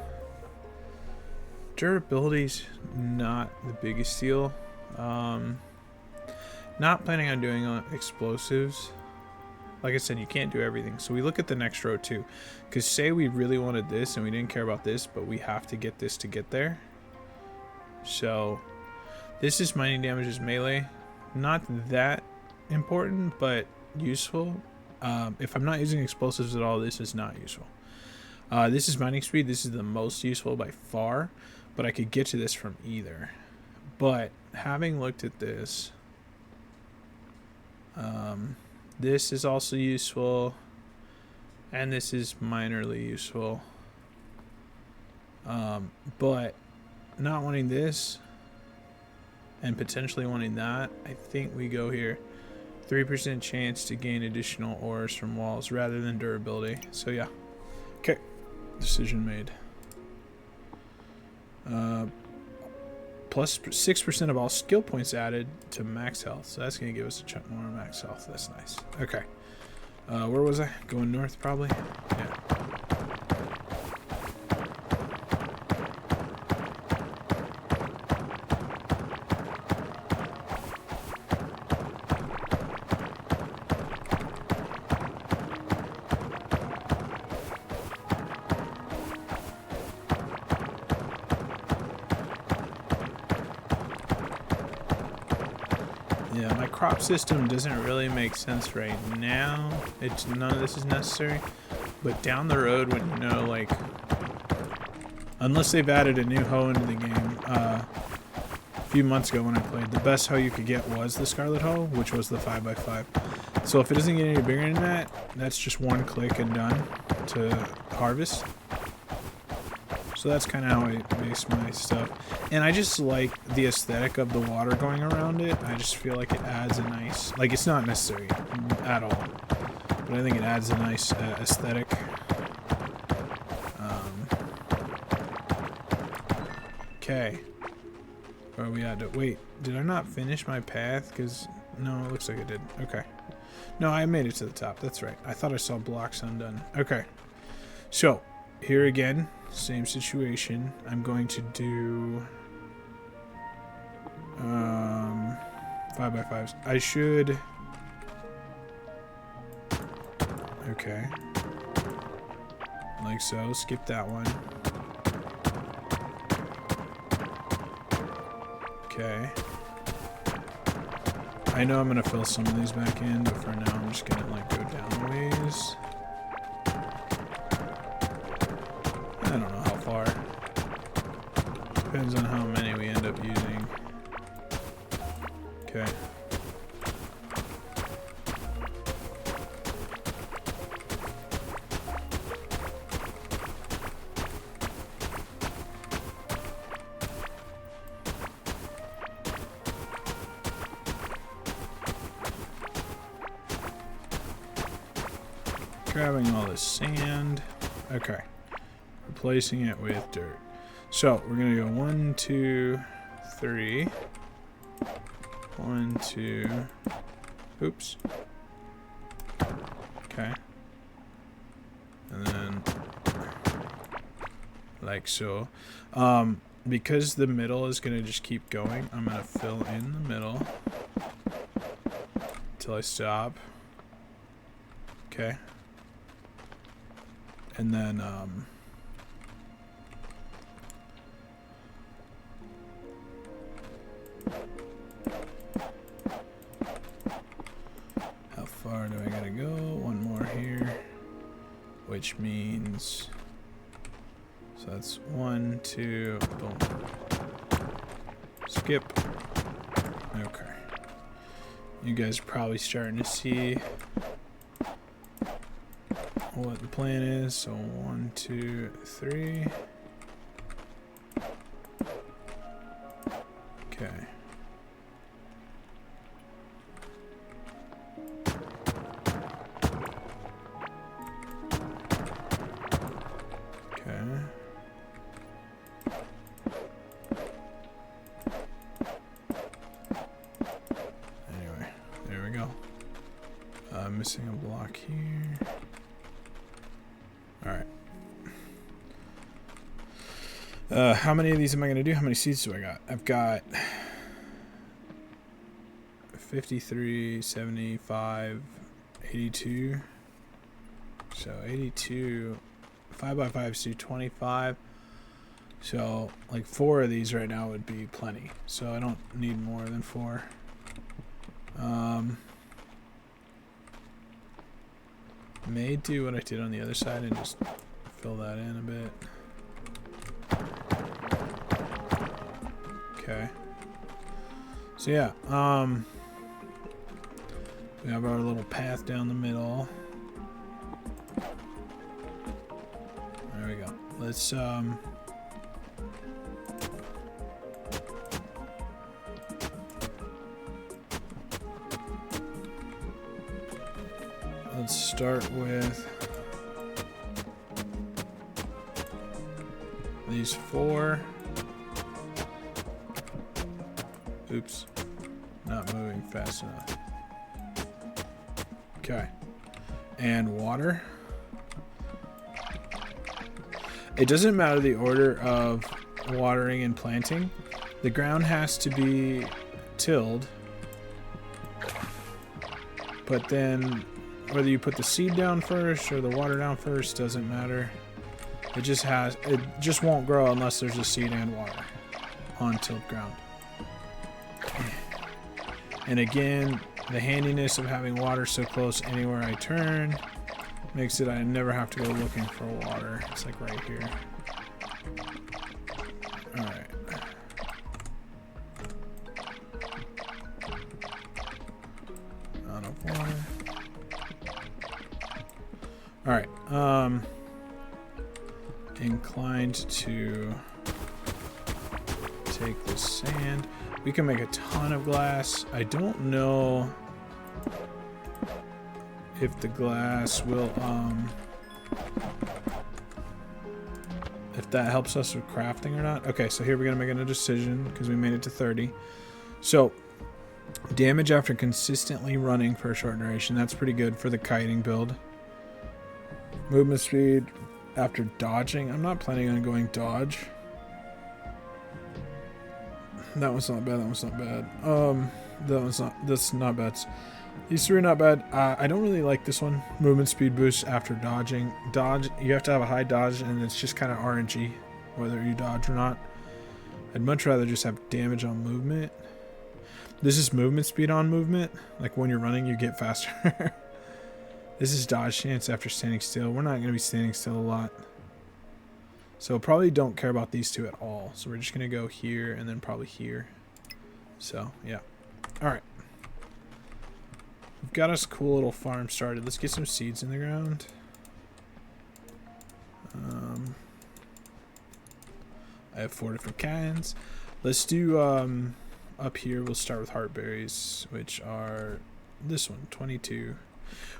durability's not the biggest deal. Not planning on doing explosives. Like I said, you can't do everything. So we look at the next row too. Because say we really wanted this and we didn't care about this, but we have to get this to get there. So this is mining damage is melee. Not that important, but useful. If I'm not using explosives at all, this is not useful. This is mining speed. This is the most useful by far. But I could get to this from either. But having looked at this, this is also useful, and this is minorly useful. But not wanting this and potentially wanting that, I think we go here. 3% chance to gain additional ores from walls rather than durability. So yeah. Okay. Decision made. Plus 6% of all skill points added to max health. So that's going to give us a chunk more max health. That's nice. Okay. Where was I? Going north, probably? Yeah. Yeah, my crop system doesn't really make sense right now. None of this is necessary. But down the road, when you know, like, unless they've added a new hoe into the game, a few months ago when I played, the best hoe you could get was the Scarlet Hoe, which was the 5x5. So if it doesn't get any bigger than that, that's just one click and done to harvest. So that's kind of how I base my stuff. And I just like the aesthetic of the water going around it. I just feel like it adds a nice, like, it's not necessary at all, but I think it adds a nice aesthetic. Okay. Where are we at? Wait, did I not finish my path? Because, no, it looks like I did. Okay. No, I made it to the top. That's right. I thought I saw blocks undone. Okay. So, here again, same situation. I'm going to do 5x5s. I should. Okay. Like so. Skip that one. Okay. I know I'm gonna fill some of these back in, but for now I'm just gonna like go down a ways. I don't know how far. Depends on how many we end up using. Okay. Grabbing all this sand. Okay. Replacing it with dirt. So we're gonna go 1, 2, 3. 1, 2. Oops. Okay. And then like so. Because the middle is gonna just keep going, I'm gonna fill in the middle until I stop. Okay. And then how far do I gotta go? One more here, which means so that's 1, 2, boom. Skip. Okay. You guys are probably starting to see what the plan is. So 1, 2, 3. Okay. Okay. Anyway, there we go. Missing a block here. Alright. How many of these am I going to do? How many seeds do I got? I've got 53, 75, 82. So 82. 5 by 5 do 25. So like 4 of these right now would be plenty. So I don't need more than 4. May do what I did on the other side and just fill that in a bit. Okay. So yeah, we have our little path down the middle. There we go. Let's start with these 4. Oops, not moving fast enough. Okay, and water. It doesn't matter the order of watering and planting. The ground has to be tilled, but then whether you put the seed down first or the water down first doesn't matter. It just won't grow unless there's a seed and water on tilled ground. And again, the handiness of having water so close anywhere I turn makes it I never have to go looking for water. It's like right here. Alright. Out of water. Alright, inclined to take the sand. We can make a ton of glass. I don't know if the glass will, if that helps us with crafting or not. Okay, so here we're gonna make a decision because we made it to 30. So, damage after consistently running for a short duration. That's pretty good for the kiting build. Movement speed after dodging. I'm not planning on going dodge. That one's not bad. That one's not bad. That's not bad. These 3 are not bad. I don't really like this one. Movement speed boost after dodging. Dodge, you have to have a high dodge, and it's just kind of RNG whether you dodge or not. I'd much rather just have damage on movement. This is movement speed on movement. Like when you're running, you get faster. This is dodge chance after standing still. We're not going to be standing still a lot. So probably don't care about these two at all. So we're just going to go here and then probably here. So, yeah. Alright. We've got us a cool little farm started. Let's get some seeds in the ground. I have 4 different kinds. Let's do, up here, we'll start with heartberries, which are this one, 22.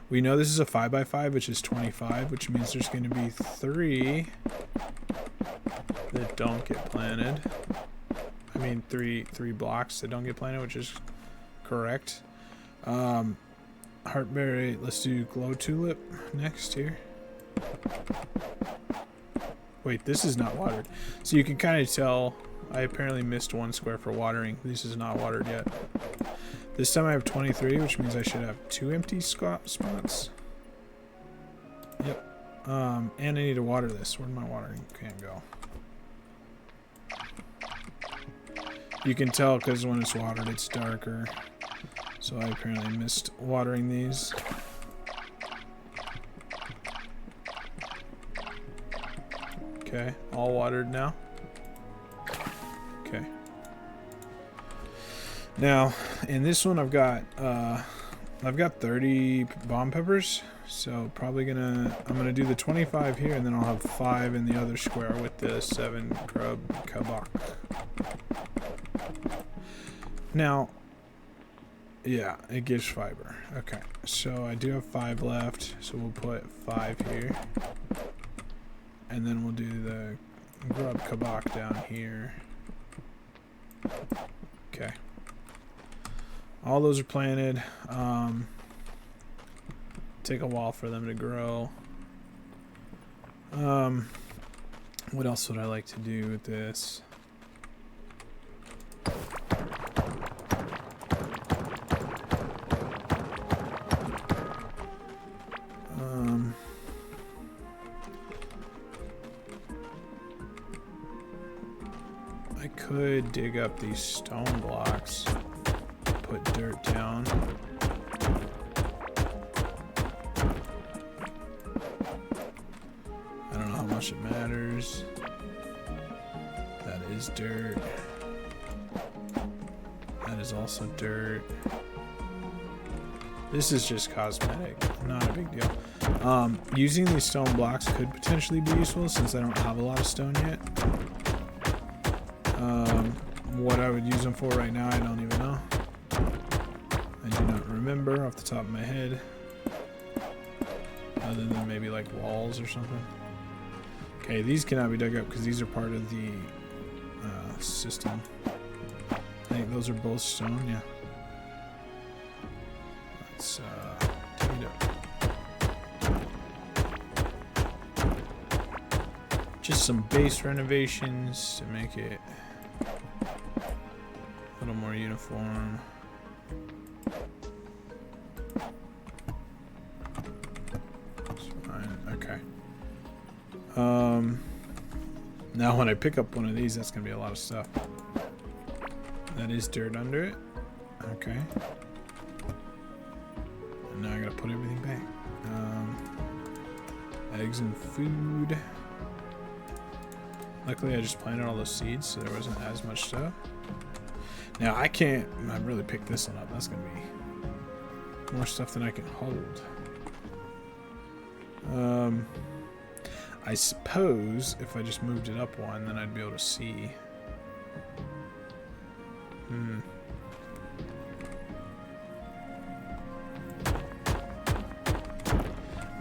We know this is a 5x5, which is 25, which means there's going to be 3 that don't get planted. I mean, three blocks that don't get planted, which is correct. Heartberry, let's do glow tulip next here. Wait, this is not watered. So you can kind of tell I apparently missed 1 square for watering. This is not watered yet. This time I have 23, which means I should have 2 empty spots. Yep. And I need to water this. Where'd my watering can go? You can tell because when it's watered, it's darker. So I apparently missed watering these. Okay, all watered now. Okay. Now, in this one, I've got 30 bomb peppers. So probably I'm gonna do the 25 here, and then I'll have 5 in the other square with the 7 grub kabak. Now, yeah, it gives fiber. Okay, so I do have 5 left, so we'll put 5 here. And then we'll do the grub kabak down here. Okay. All those are planted. Take a while for them to grow. What else would I like to do with this? I could dig up these stone blocks, put dirt down. I don't know how much it matters. That is dirt. That is also dirt. This is just cosmetic, not a big deal. Using these stone blocks could potentially be useful since I don't have a lot of stone yet. What I would use them for right now, I don't even know. I do not remember off the top of my head. Other than maybe like walls or something. Okay, these cannot be dug up because these are part of the system. I think those are both stone, yeah. Let's dig it up. Just some base renovations to make it a little more uniform. That's fine. Okay. Now when I pick up one of these, that's gonna be a lot of stuff. That is dirt under it. Okay. And now I gotta put everything back. Eggs and food. Luckily I just planted all those seeds, so there wasn't as much stuff. Now I can't really pick this one up. That's gonna be more stuff than I can hold. I suppose if I just moved it up one, then I'd be able to see.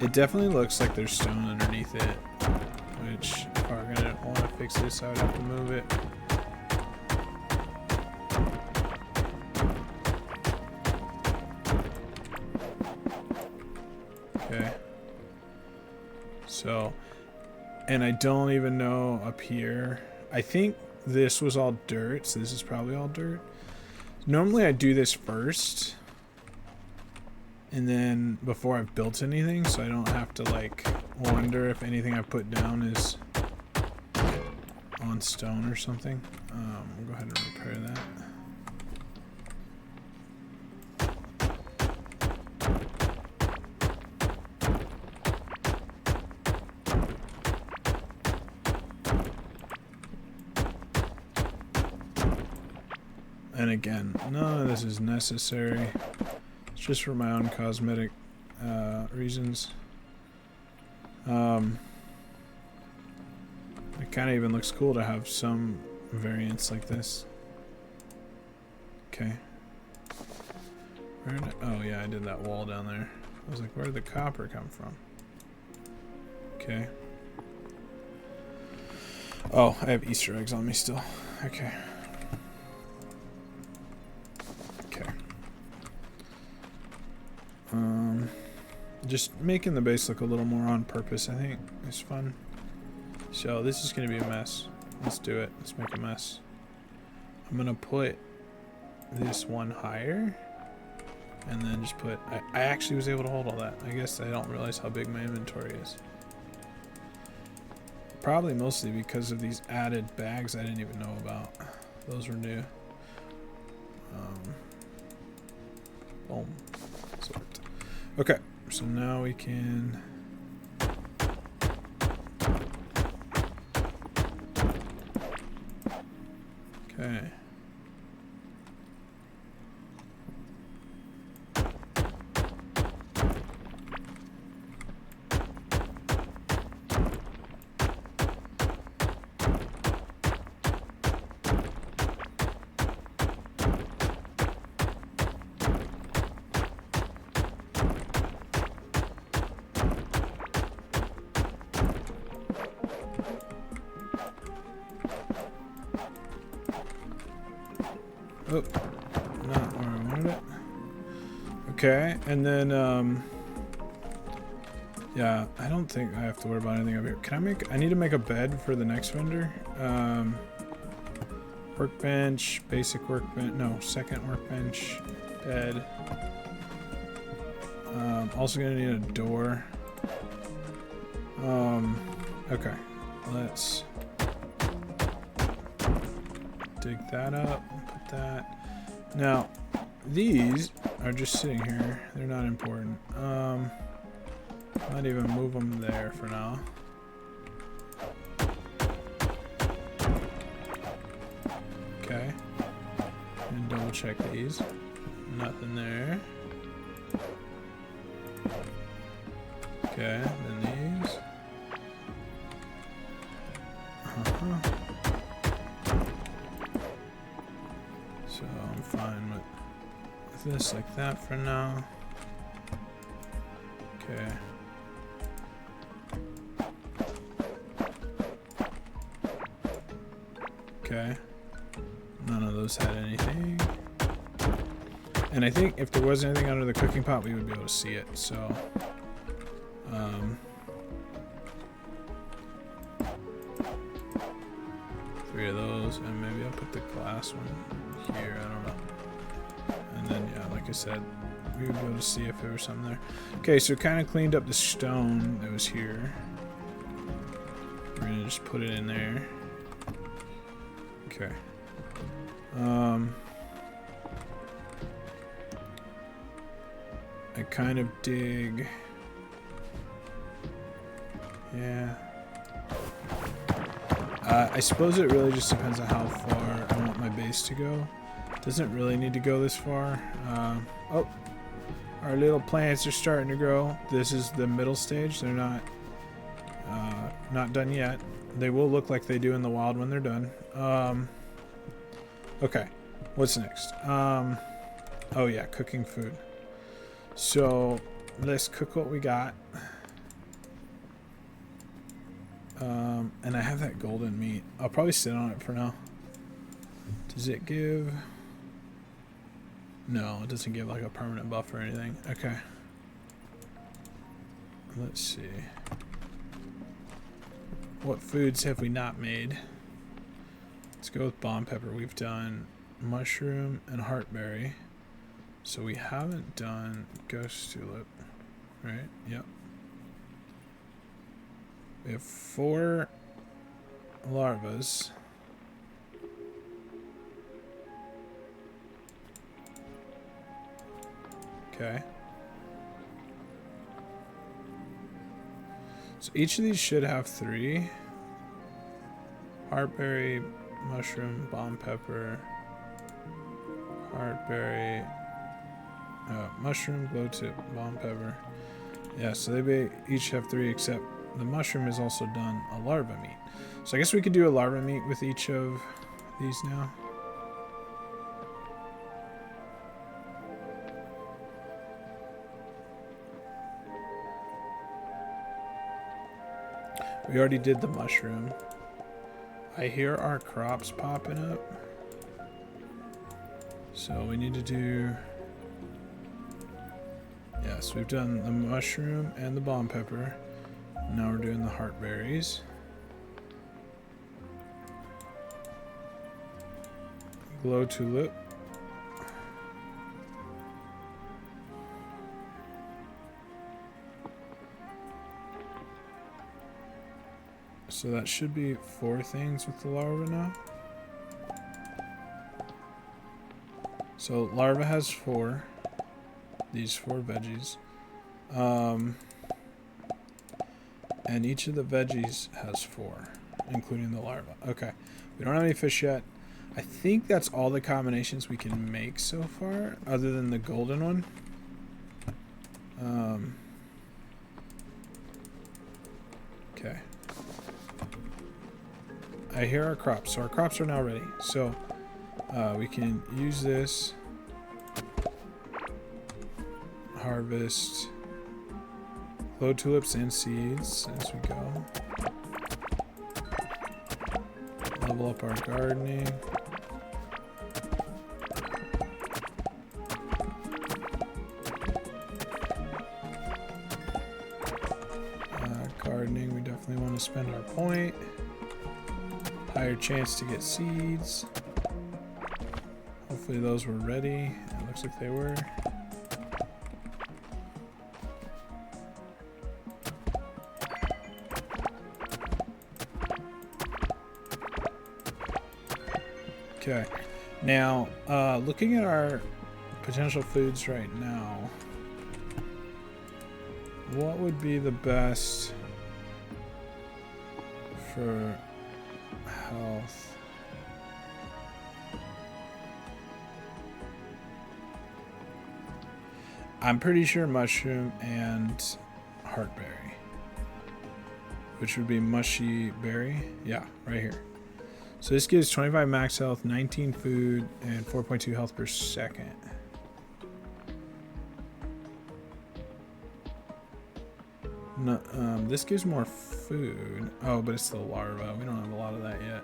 It definitely looks like there's stone underneath it, which if I were gonna want to fix this, I would have to move it. Okay. So, and I don't even know up here. I think this was all dirt, so this is probably all dirt. Normally I do this first, and then before I've built anything, so I don't have to like wonder if anything I put down is on stone or something. We'll go ahead and repair that. And again, none of this is necessary. It's just for my own cosmetic reasons. It kind of even looks cool to have some variants like this. Okay. Oh yeah, I did that wall down there. I was like, where did the copper come from? Okay. Oh, I have Easter eggs on me still. Okay. Okay. Just making the base look a little more on purpose, I think, is fun. So this is going to be a mess. Let's do it. Let's make a mess. I'm going to put this one higher. And then just put... I actually was able to hold all that. I guess I don't realize how big my inventory is. Probably mostly because of these added bags I didn't even know about. Those were new. Boom. Sort. Okay. So now we can... Okay. Oh, not where I wanted it. Okay, and then, yeah, I don't think I have to worry about anything up here. I need to make a bed for the next vendor. Workbench, basic workbench, no, second workbench, bed. Also gonna need a door. Okay, let's dig that up. That. Now, these are just sitting here. They're not important. Not even move them there for now. Okay. And double check these. Nothing there. Okay, then these. So I'm fine with this like that for now. Okay. Okay. None of those had anything. And I think if there was anything under the cooking pot, we would be able to see it. So, 3 of those, and maybe I'll put the glass one here. I don't know. And then, yeah, like I said, we would be able to see if there was something there. Okay, so kind of cleaned up the stone that was here. We're gonna just put it in there. Okay. I kind of dig. Yeah. I suppose it really just depends on how far I want my base to go. Doesn't really need to go this far. Oh, our little plants are starting to grow. This is the middle stage. They're not done yet. They will look like they do in the wild when they're done. Okay, what's next? Oh yeah, cooking food. So let's cook what we got. And I have that golden meat. I'll probably sit on it for now. Does it give... No, it doesn't give like a permanent buff or anything. Okay. Let's see. What foods have we not made? Let's go with bomb pepper. We've done mushroom and heartberry. So we haven't done ghost tulip, right? Yep. We have 4 larvas. Okay. So each of these should have 3. Heartberry, mushroom, bomb pepper, heartberry, mushroom, glow tip, bomb pepper. Yeah, so they each have 3, except the mushroom is also done a larva meat. So I guess we could do a larva meat with each of these now. We already did the mushroom. I hear our crops popping up. So we need to do... Yes, we've done the mushroom and the bomb pepper. Now we're doing the heartberries. Glow tulip. So that should be 4 things with the larva now. So larva has 4. These 4 veggies. And each of the veggies has 4, including the larva. Okay. We don't have any fish yet. I think that's all the combinations we can make so far, other than the golden one. Okay. I hear our crops. So our crops are now ready. So we can use this. Harvest glow tulips and seeds as we go. Level up our gardening. Gardening, we definitely want to spend our point. Higher chance to get seeds. Hopefully those were ready. It looks like they were. Okay, now looking at our potential foods right now, what would be the best for health? I'm pretty sure mushroom and heartberry, which would be mushy berry. Yeah, right here. So this gives 25 max health, 19 food, and 4.2 health per second. No, this gives more food. Oh, but it's the larva. We don't have a lot of that yet.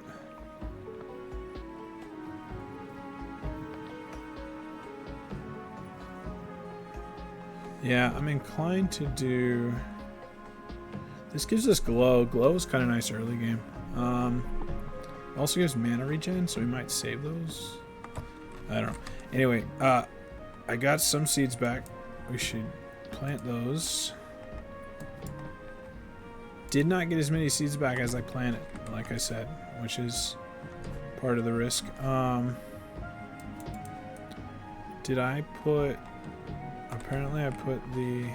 Yeah, I'm inclined to do... This gives us glow. Glow is kind of nice early game. Also gives mana regen, so we might save those. I don't know. Anyway, I got some seeds back. We should plant those. Did not get as many seeds back as I planted, like I said, which is part of the risk. Did I put... Apparently I put the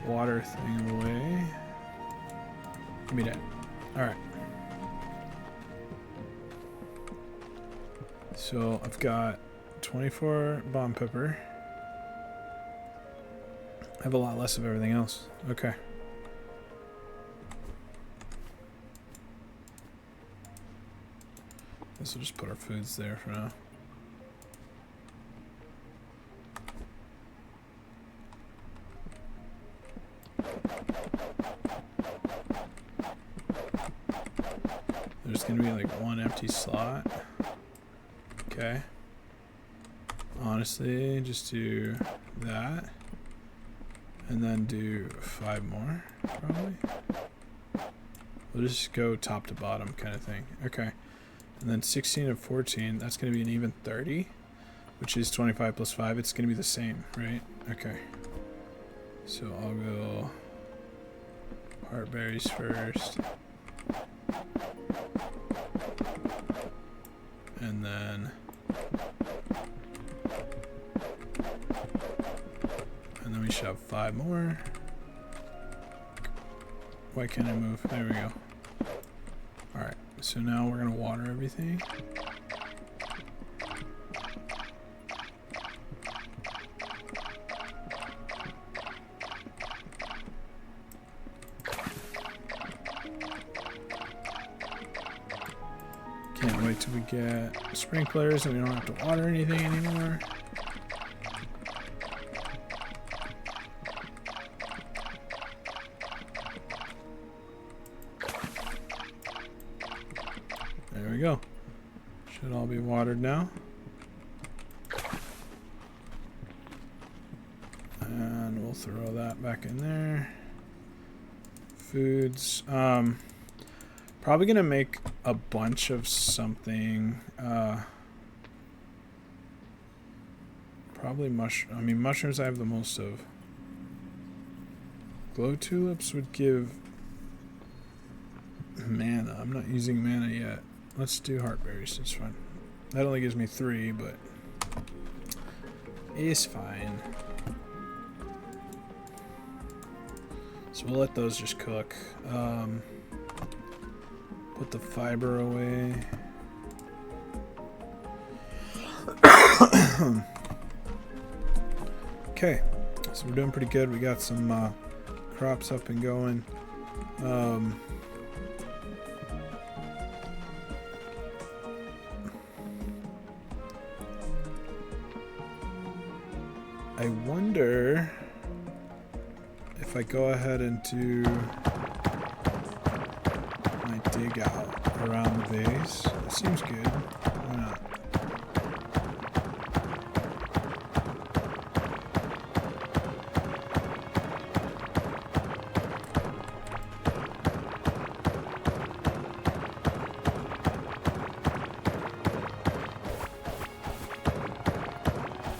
water thing away. Give me that. Alright. So I've got 24 bomb pepper. I have a lot less of everything else. Okay. Guess we'll just put our foods there for now. There's gonna be like 1 empty slot. Okay. Honestly, just do that. And then do 5 more, probably. We'll just go top to bottom kind of thing. Okay. And then 16 and 14, that's going to be an even 30, which is 25 plus 5. It's going to be the same, right? Okay. So I'll go heartberries first. And then should have 5 more. Why can't I move? There we go. Alright, so now we're going to water everything. Can't wait till we get sprinklers and we don't have to water anything anymore. There we go. Should all be watered now. And we'll throw that back in there. Foods. Probably gonna make a bunch of something. Probably mushrooms I have the most of. Glow tulips would give mana. I'm not using mana yet. Let's do heartberries. It's fine. That only gives me 3, but it's fine. So we'll let those just cook. Put the fiber away. Okay, so we're doing pretty good. We got some crops up and going. I wonder if I go ahead and do my dig out around the base. That seems good. Why not?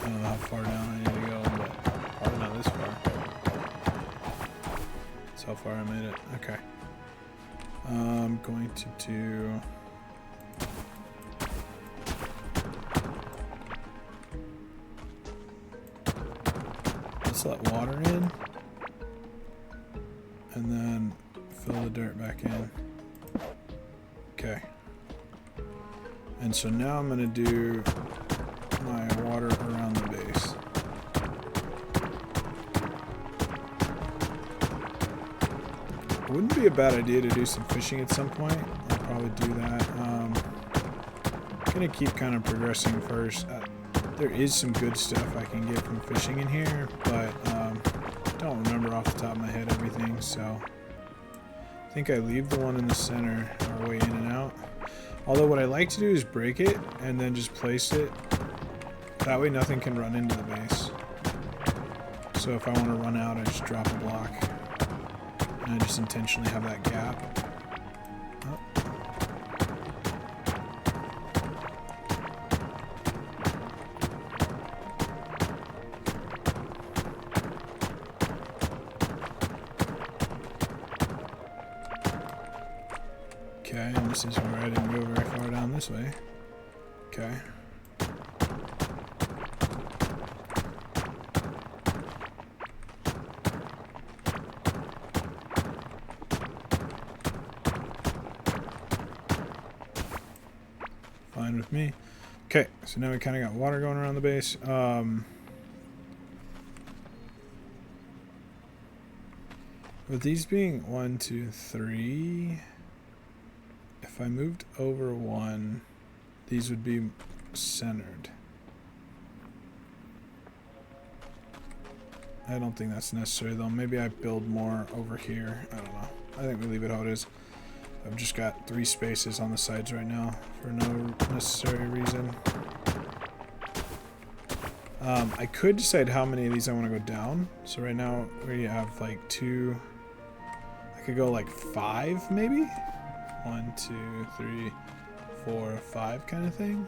I don't know how far down I need to go, but probably not this far. That's how far I made it. Okay. I'm going to do... Let's let water in. And then fill the dirt back in. Okay. And so now I'm going to do my water around the base. Wouldn't be a bad idea to do some fishing at some point. I'll probably do that. I'm gonna keep kind of progressing first. There is some good stuff I can get from fishing in here, but don't remember off the top of my head everything, so I think I leave the one in the center our way in and out. Although what I like to do is break it and then just place it. That way nothing can run into the base. So if I want to run out, I just drop a block. And I just intentionally have that gap. Oh. Okay, and this is where I didn't go very far down this way. Okay. Fine with me. Okay, so now we kind of got water going around the base. With these being 1, 2, 3, if I moved over 1, these would be centered. I don't think that's necessary though. Maybe I build more over here. I don't know. I think we leave it how it is. I've just got 3 spaces on the sides right now for no necessary reason. I could decide how many of these I want to go down. So right now we have like 2. I could go like 5 maybe. 1, 2, 3, 4, 5 kind of thing.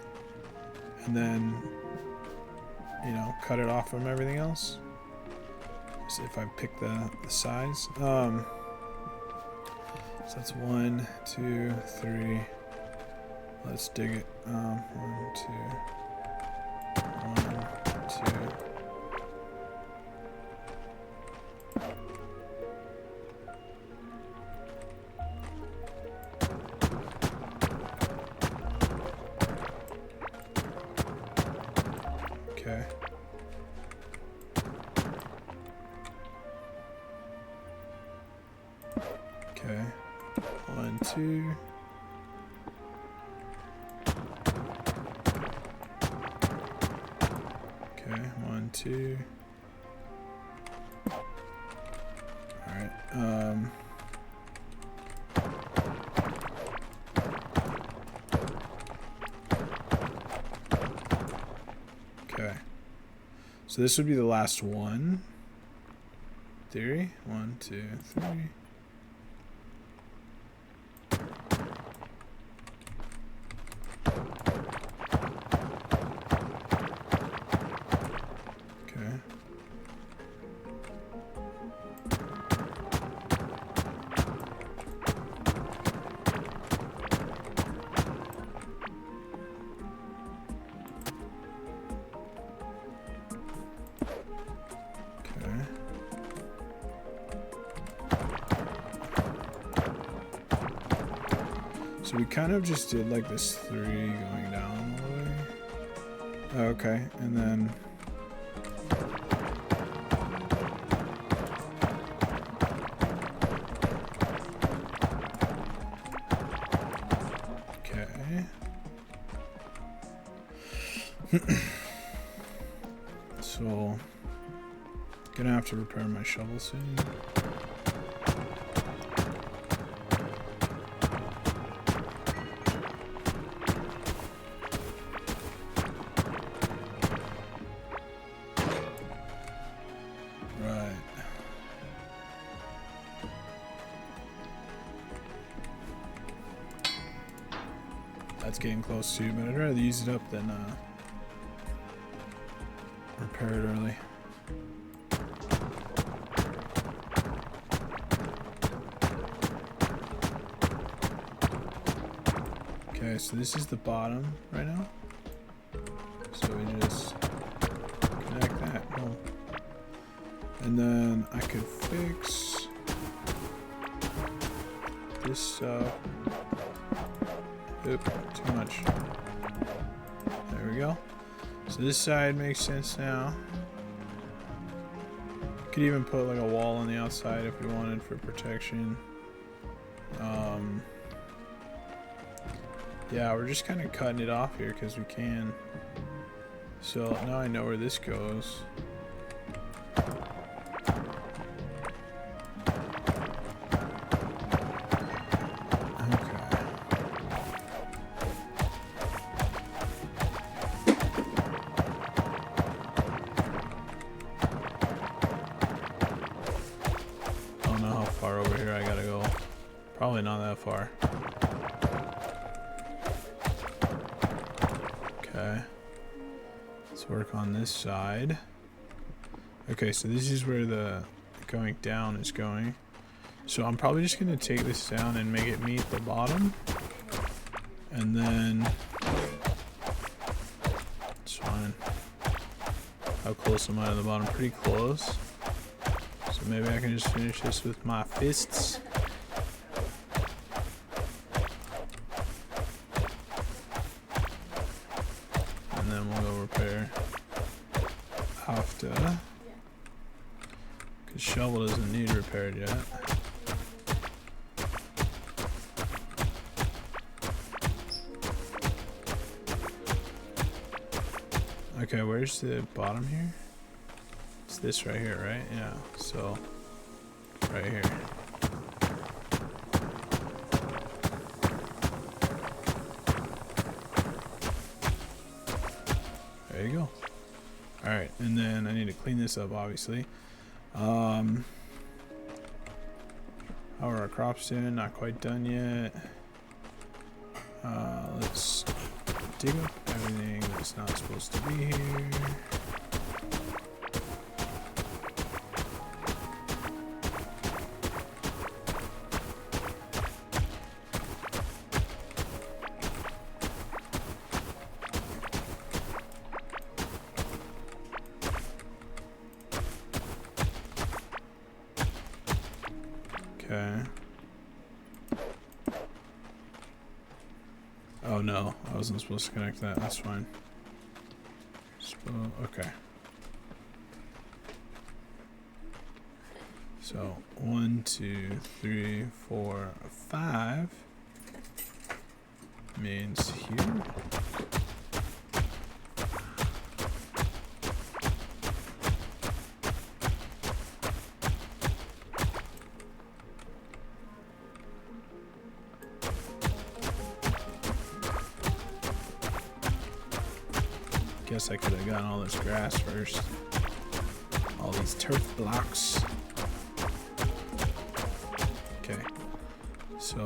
And then, you know, cut it off from everything else. See if I pick the size. So that's 1, 2, 3. Let's dig it. 1, 2. 1, 2. 2. Okay, 1, 2. Alright, okay. So this would be the last one. Theory. 1, 2, 3. Okay. So we kind of just did like this 3 going down all the way. Oh, okay, and then okay. So gonna have to repair my shovel soon. That's getting close too, but I'd rather use it up than repair it early. Okay, so this is the bottom right now. So we just connect that. Boom. And then I could fix this Oop, too much. There we go. So this side makes sense now. Could even put like a wall on the outside if we wanted for protection. Yeah, we're just kind of cutting it off here because we can. So now I know where this goes. Probably not that far. Okay. Let's work on this side. Okay, so this is where the going down is going. So I'm probably just going to take this down and make it meet the bottom. And then... it's fine. How close am I to the bottom? Pretty close. So maybe I can just finish this with my fists. And then we'll go repair after. Because shovel doesn't need repaired yet. Okay, where's the bottom here? It's this right here, right? Yeah, so right here. There you go. Alright, and then I need to clean this up, obviously. How are our crops doing? Not quite done yet. Let's dig up everything that's not supposed to be here. Okay. Oh no, I wasn't supposed to connect that. That's fine. Okay. So 1, 2, 3, 4, 5. means here. Guess I could have gotten all this grass first. All these turf blocks. Okay. So,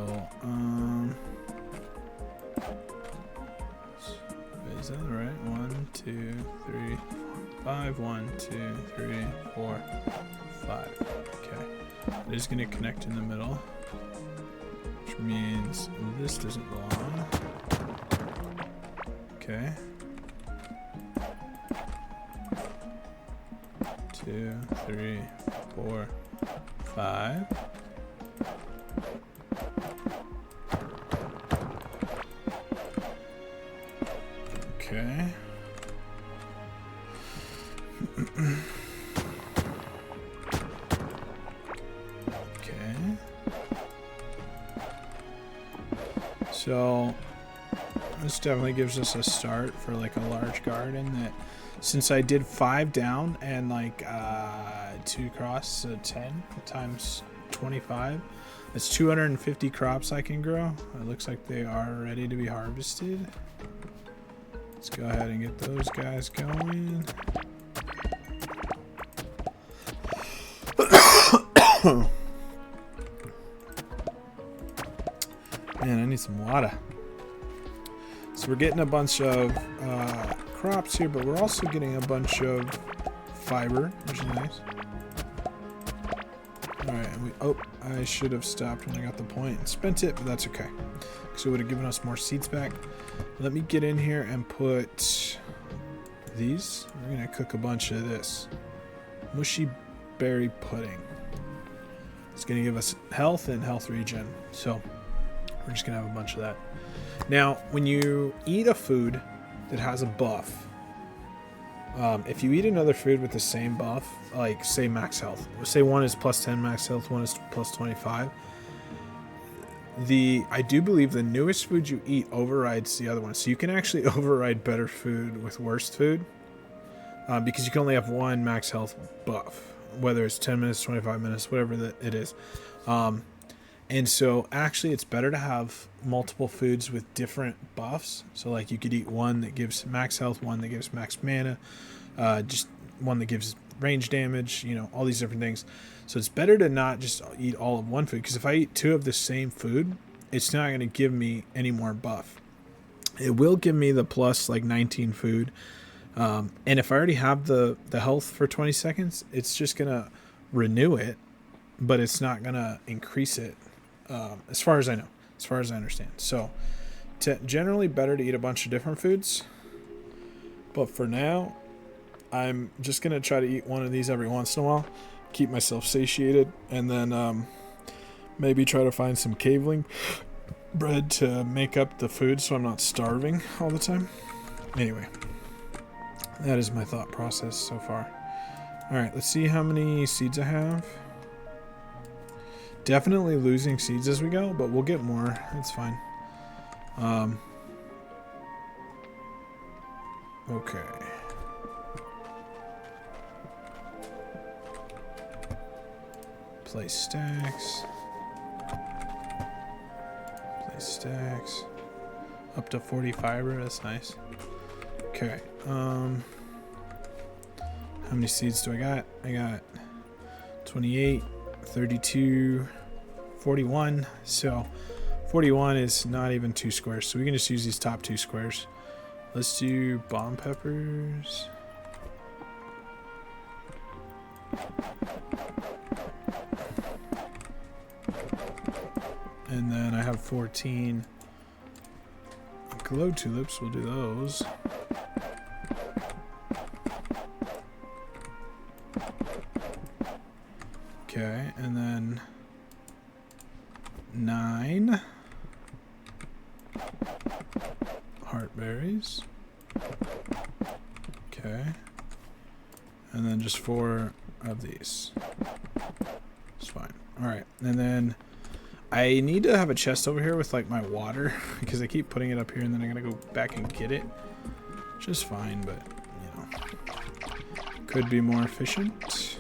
is that right? 1, 2, 3, 4, 5. 1, 2, 3, 4, 5. Okay. I'm just gonna connect in the middle, which means this doesn't belong. Okay. 2, 3, 4, 5. Okay. Okay. So this definitely gives us a start for like a large garden. That since I did 5 down and like 2 across, so 10 times 25, that's 250 crops I can grow. It looks like they are ready to be harvested. Let's go ahead and get those guys going. Man, I need some water. So we're getting a bunch of crops here, but we're also getting a bunch of fiber, which is nice. Alright, and I should have stopped when I got the point and spent it, but that's okay. So it would have given us more seeds back. Let me get in here and put these. We're going to cook a bunch of this. Mushy berry pudding. It's going to give us health and health regen. So we're just going to have a bunch of that. Now, when you eat a food that has a buff, if you eat another food with the same buff, like say max health, say one is plus 10 max health, one is plus 25, I do believe the newest food you eat overrides the other one. So you can actually override better food with worse food, because you can only have one max health buff, whether it's 10 minutes, 25 minutes, whatever it is. And so actually it's better to have multiple foods with different buffs. So like you could eat one that gives max health, one that gives max mana, just one that gives range damage, you know, all these different things. So it's better to not just eat all of one food, because if I eat 2 of the same food, it's not going to give me any more buff. It will give me the plus like 19 food. And if I already have the health for 20 seconds, it's just going to renew it, but it's not going to increase it. As far as I know, as far as I understand. So generally better to eat a bunch of different foods. But for now, I'm just going to try to eat one of these every once in a while. Keep myself satiated. And then maybe try to find some caveling bread to make up the food so I'm not starving all the time. Anyway, that is my thought process so far. Alright, let's see how many seeds I have. Definitely losing seeds as we go, but we'll get more. It's fine. Okay. Place stacks. Place stacks. Up to 40 fiber. That's nice. Okay. How many seeds do I got? I got 28. 32, 41. So 41 is not even 2 squares, so we can just use these top 2 squares. Let's do bomb peppers. And then I have 14 glow tulips. We'll do those. Okay, and then 9 heartberries. Okay, and then just 4 of these. It's fine. All right, and then I need to have a chest over here with like my water because I keep putting it up here and then I gotta go back and get it. Which is fine, but you know, could be more efficient.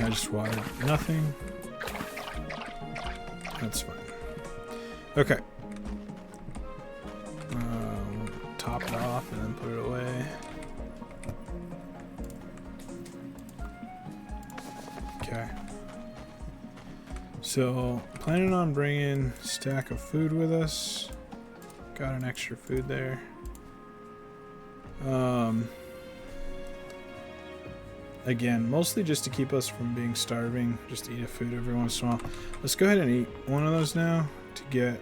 I just watered nothing. That's fine. Okay. Top it off and then put it away. Okay. So, planning on bringing a stack of food with us. Got an extra food there. Again, mostly just to keep us from being starving. Just eat a food every once in a while. Let's go ahead and eat one of those now to get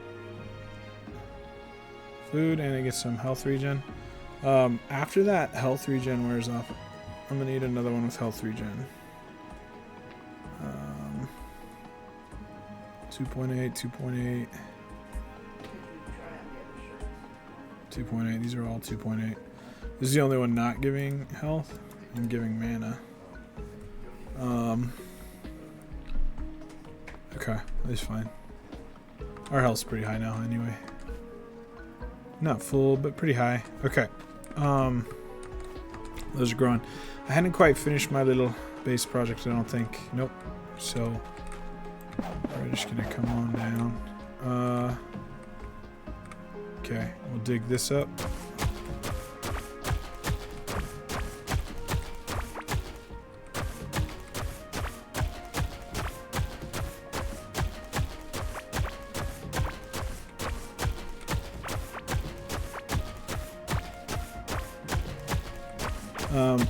food and to get some health regen. After that health regen wears off, I'm gonna eat another one with health regen. 2.8, 2.8, 2.8. These are all 2.8. This is the only one not giving health and giving mana. Okay, that's fine. Our health's pretty high now anyway. Not full, but pretty high. Okay. Those are growing. I hadn't quite finished my little base project, I don't think. Nope. So we're just gonna come on down. Okay, we'll dig this up.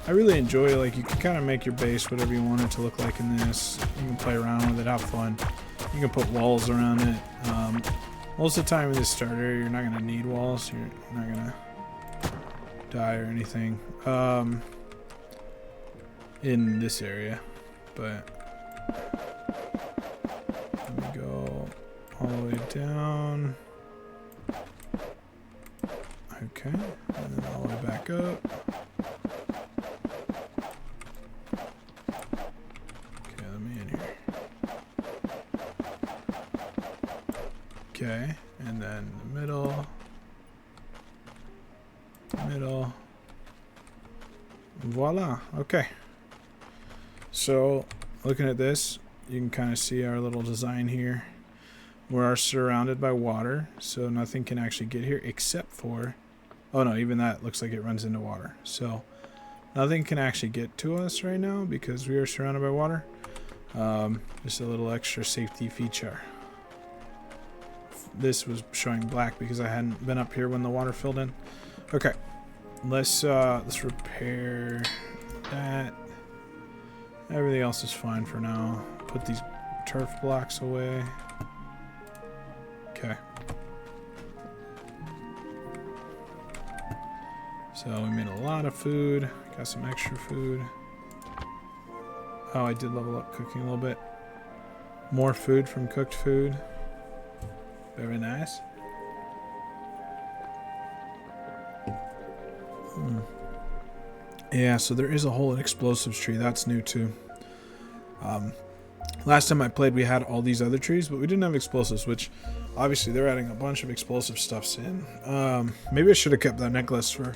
I really enjoy, like, you can kind of make your base whatever you want it to look like in this. You can play around with it, have fun. You can put walls around it. Most of the time in this starter, you're not going to need walls. You're not going to die or anything in this area. But let me go all the way down. Okay, and then all the way back up. Okay, and then the middle, voila. Okay, so looking at this, you can kind of see our little design here. We are surrounded by water, so nothing can actually get here except for, oh no, even that looks like it runs into water. So nothing can actually get to us right now because we are surrounded by water. Just a little extra safety feature. This was showing black because I hadn't been up here when the water filled in. Okay, let's repair that. Everything else is fine for now. Put these turf blocks away. Okay. So we made a lot of food. Got some extra food. Oh, I did level up cooking a little bit. More food from cooked food. Very nice. Yeah, so there is a whole explosives tree. That's new too. Last time I played, we had all these other trees, but we didn't have explosives, which obviously they're adding a bunch of explosive stuffs in. Maybe I should have kept that necklace for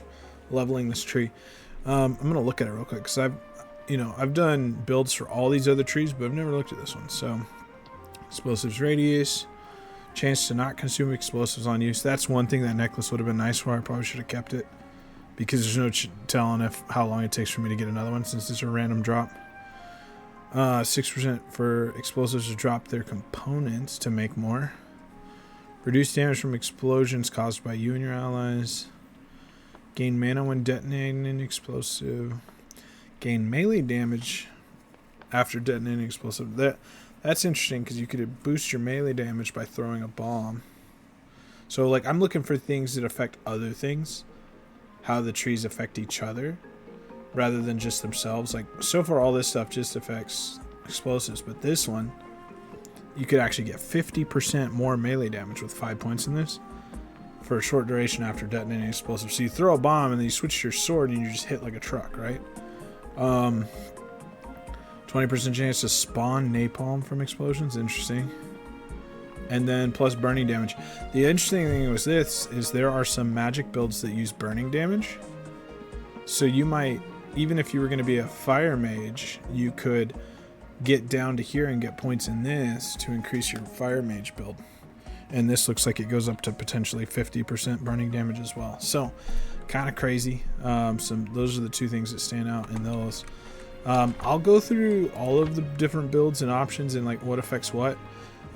leveling this tree. I'm gonna look at it real quick because I've done builds for all these other trees, but I've never looked at this one. So explosives radius. Chance to not consume explosives on use. That's one thing that necklace would have been nice for. I probably should have kept it because there's no telling how long it takes for me to get another one since it's a random drop. 6% for explosives to drop their components to make more. Reduce damage from explosions caused by you and your allies. Gain mana when detonating an explosive. Gain melee damage after detonating an explosive. That's interesting because you could boost your melee damage by throwing a bomb. So, like, I'm looking for things that affect other things. How the trees affect each other. Rather than just themselves. Like, so far all this stuff just affects explosives. But this one, you could actually get 50% more melee damage with 5 points in this for a short duration after detonating explosive. So you throw a bomb and then you switch to your sword and you just hit like a truck, right? 20% chance to spawn napalm from explosions. Interesting. And then plus burning damage. The interesting thing with this is there are some magic builds that use burning damage. So you might, even if you were going to be a fire mage, you could get down to here and get points in this to increase your fire mage build. And this looks like it goes up to potentially 50% burning damage as well. So kind of crazy. Those are the two things that stand out in those. I'll go through all of the different builds and options and like what affects what.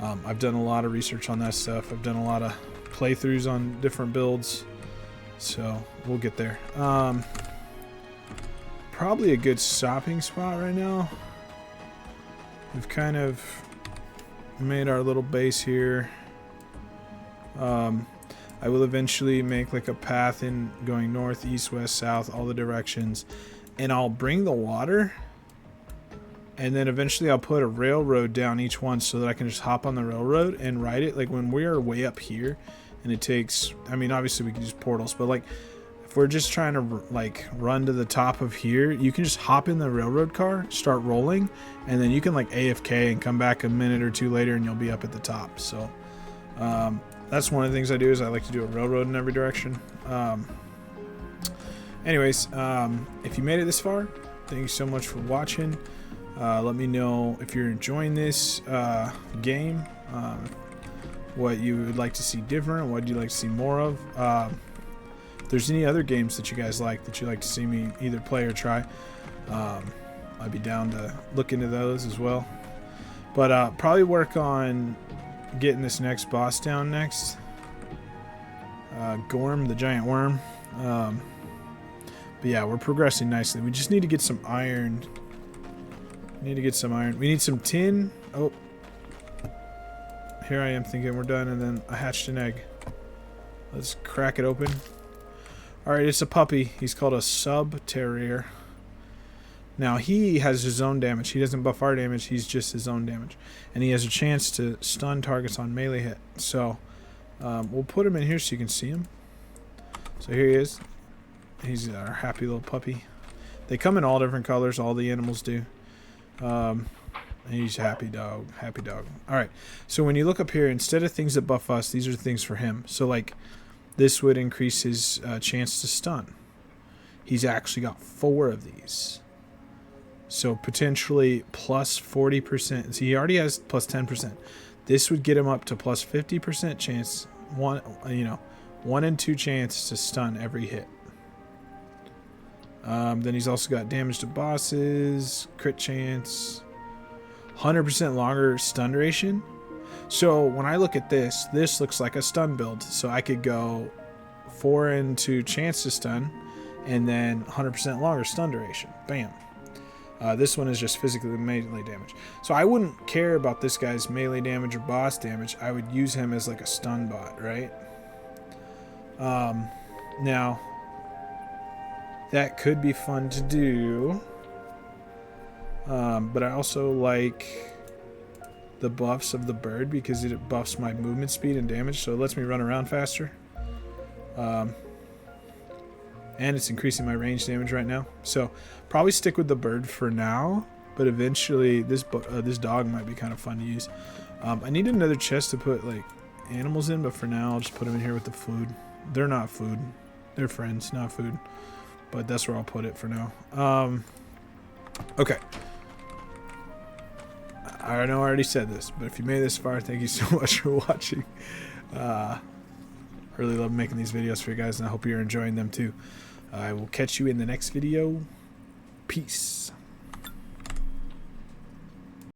I've done a lot of research on that stuff. I've done a lot of playthroughs on different builds, so we'll get there. Probably a good stopping spot right now. We've kind of made our little base here. I will eventually make like a path in going north, east, west, south, all the directions. And I'll bring the water, and then eventually I'll put a railroad down each one so that I can just hop on the railroad and ride it. Like when we are way up here and it takes, I mean, obviously we can use portals, but like if we're just trying to like run to the top of here, you can just hop in the railroad car, start rolling, and then you can like AFK and come back a minute or two later and you'll be up at the top. So that's one of the things I do, is I like to do a railroad in every direction. Anyways, if you made it this far, thank you so much for watching. Let me know if you're enjoying this game, what you would like to see different, what you'd like to see more of. If there's any other games that you guys like that you'd like to see me either play or try, I'd be down to look into those as well. But probably work on getting this next boss down next. Gorm, the giant worm. But yeah, we're progressing nicely. We just need to get some iron. We need some tin. Oh. Here I am thinking we're done, and then I hatched an egg. Let's crack it open. Alright, it's a puppy. He's called a sub terrier. Now, he has his own damage. He doesn't buff our damage. He's just his own damage. And he has a chance to stun targets on melee hit. So, we'll put him in here so you can see him. So here he is. He's our happy little puppy. They come in all different colors. All the animals do. And he's happy dog. Happy dog. Alright. So when you look up here, instead of things that buff us, these are things for him. So like, this would increase his chance to stun. He's actually got 4 of these. So potentially plus 40%. So he already has plus 10%. This would get him up to plus 50% chance. 1 in 2 chance to stun every hit. Then he's also got damage to bosses, crit chance, 100% longer stun duration. So when I look at this, this looks like a stun build. So I could go 4 into chance to stun, and then 100% longer stun duration. Bam. This one is just physically melee damage. So I wouldn't care about this guy's melee damage or boss damage. I would use him as like a stun bot, right? Now, that could be fun to do. But I also like the buffs of the bird because it buffs my movement speed and damage, so it lets me run around faster. And it's increasing my range damage right now. So probably stick with the bird for now, but eventually this dog might be kind of fun to use. I need another chest to put like animals in, but for now I'll just put them in here with the food. They're not food. They're friends, not food. But that's where I'll put it for now. Okay. I know I already said this, but if you made it this far, thank you so much for watching. I really love making these videos for you guys, and I hope you're enjoying them too. I will catch you in the next video. Peace.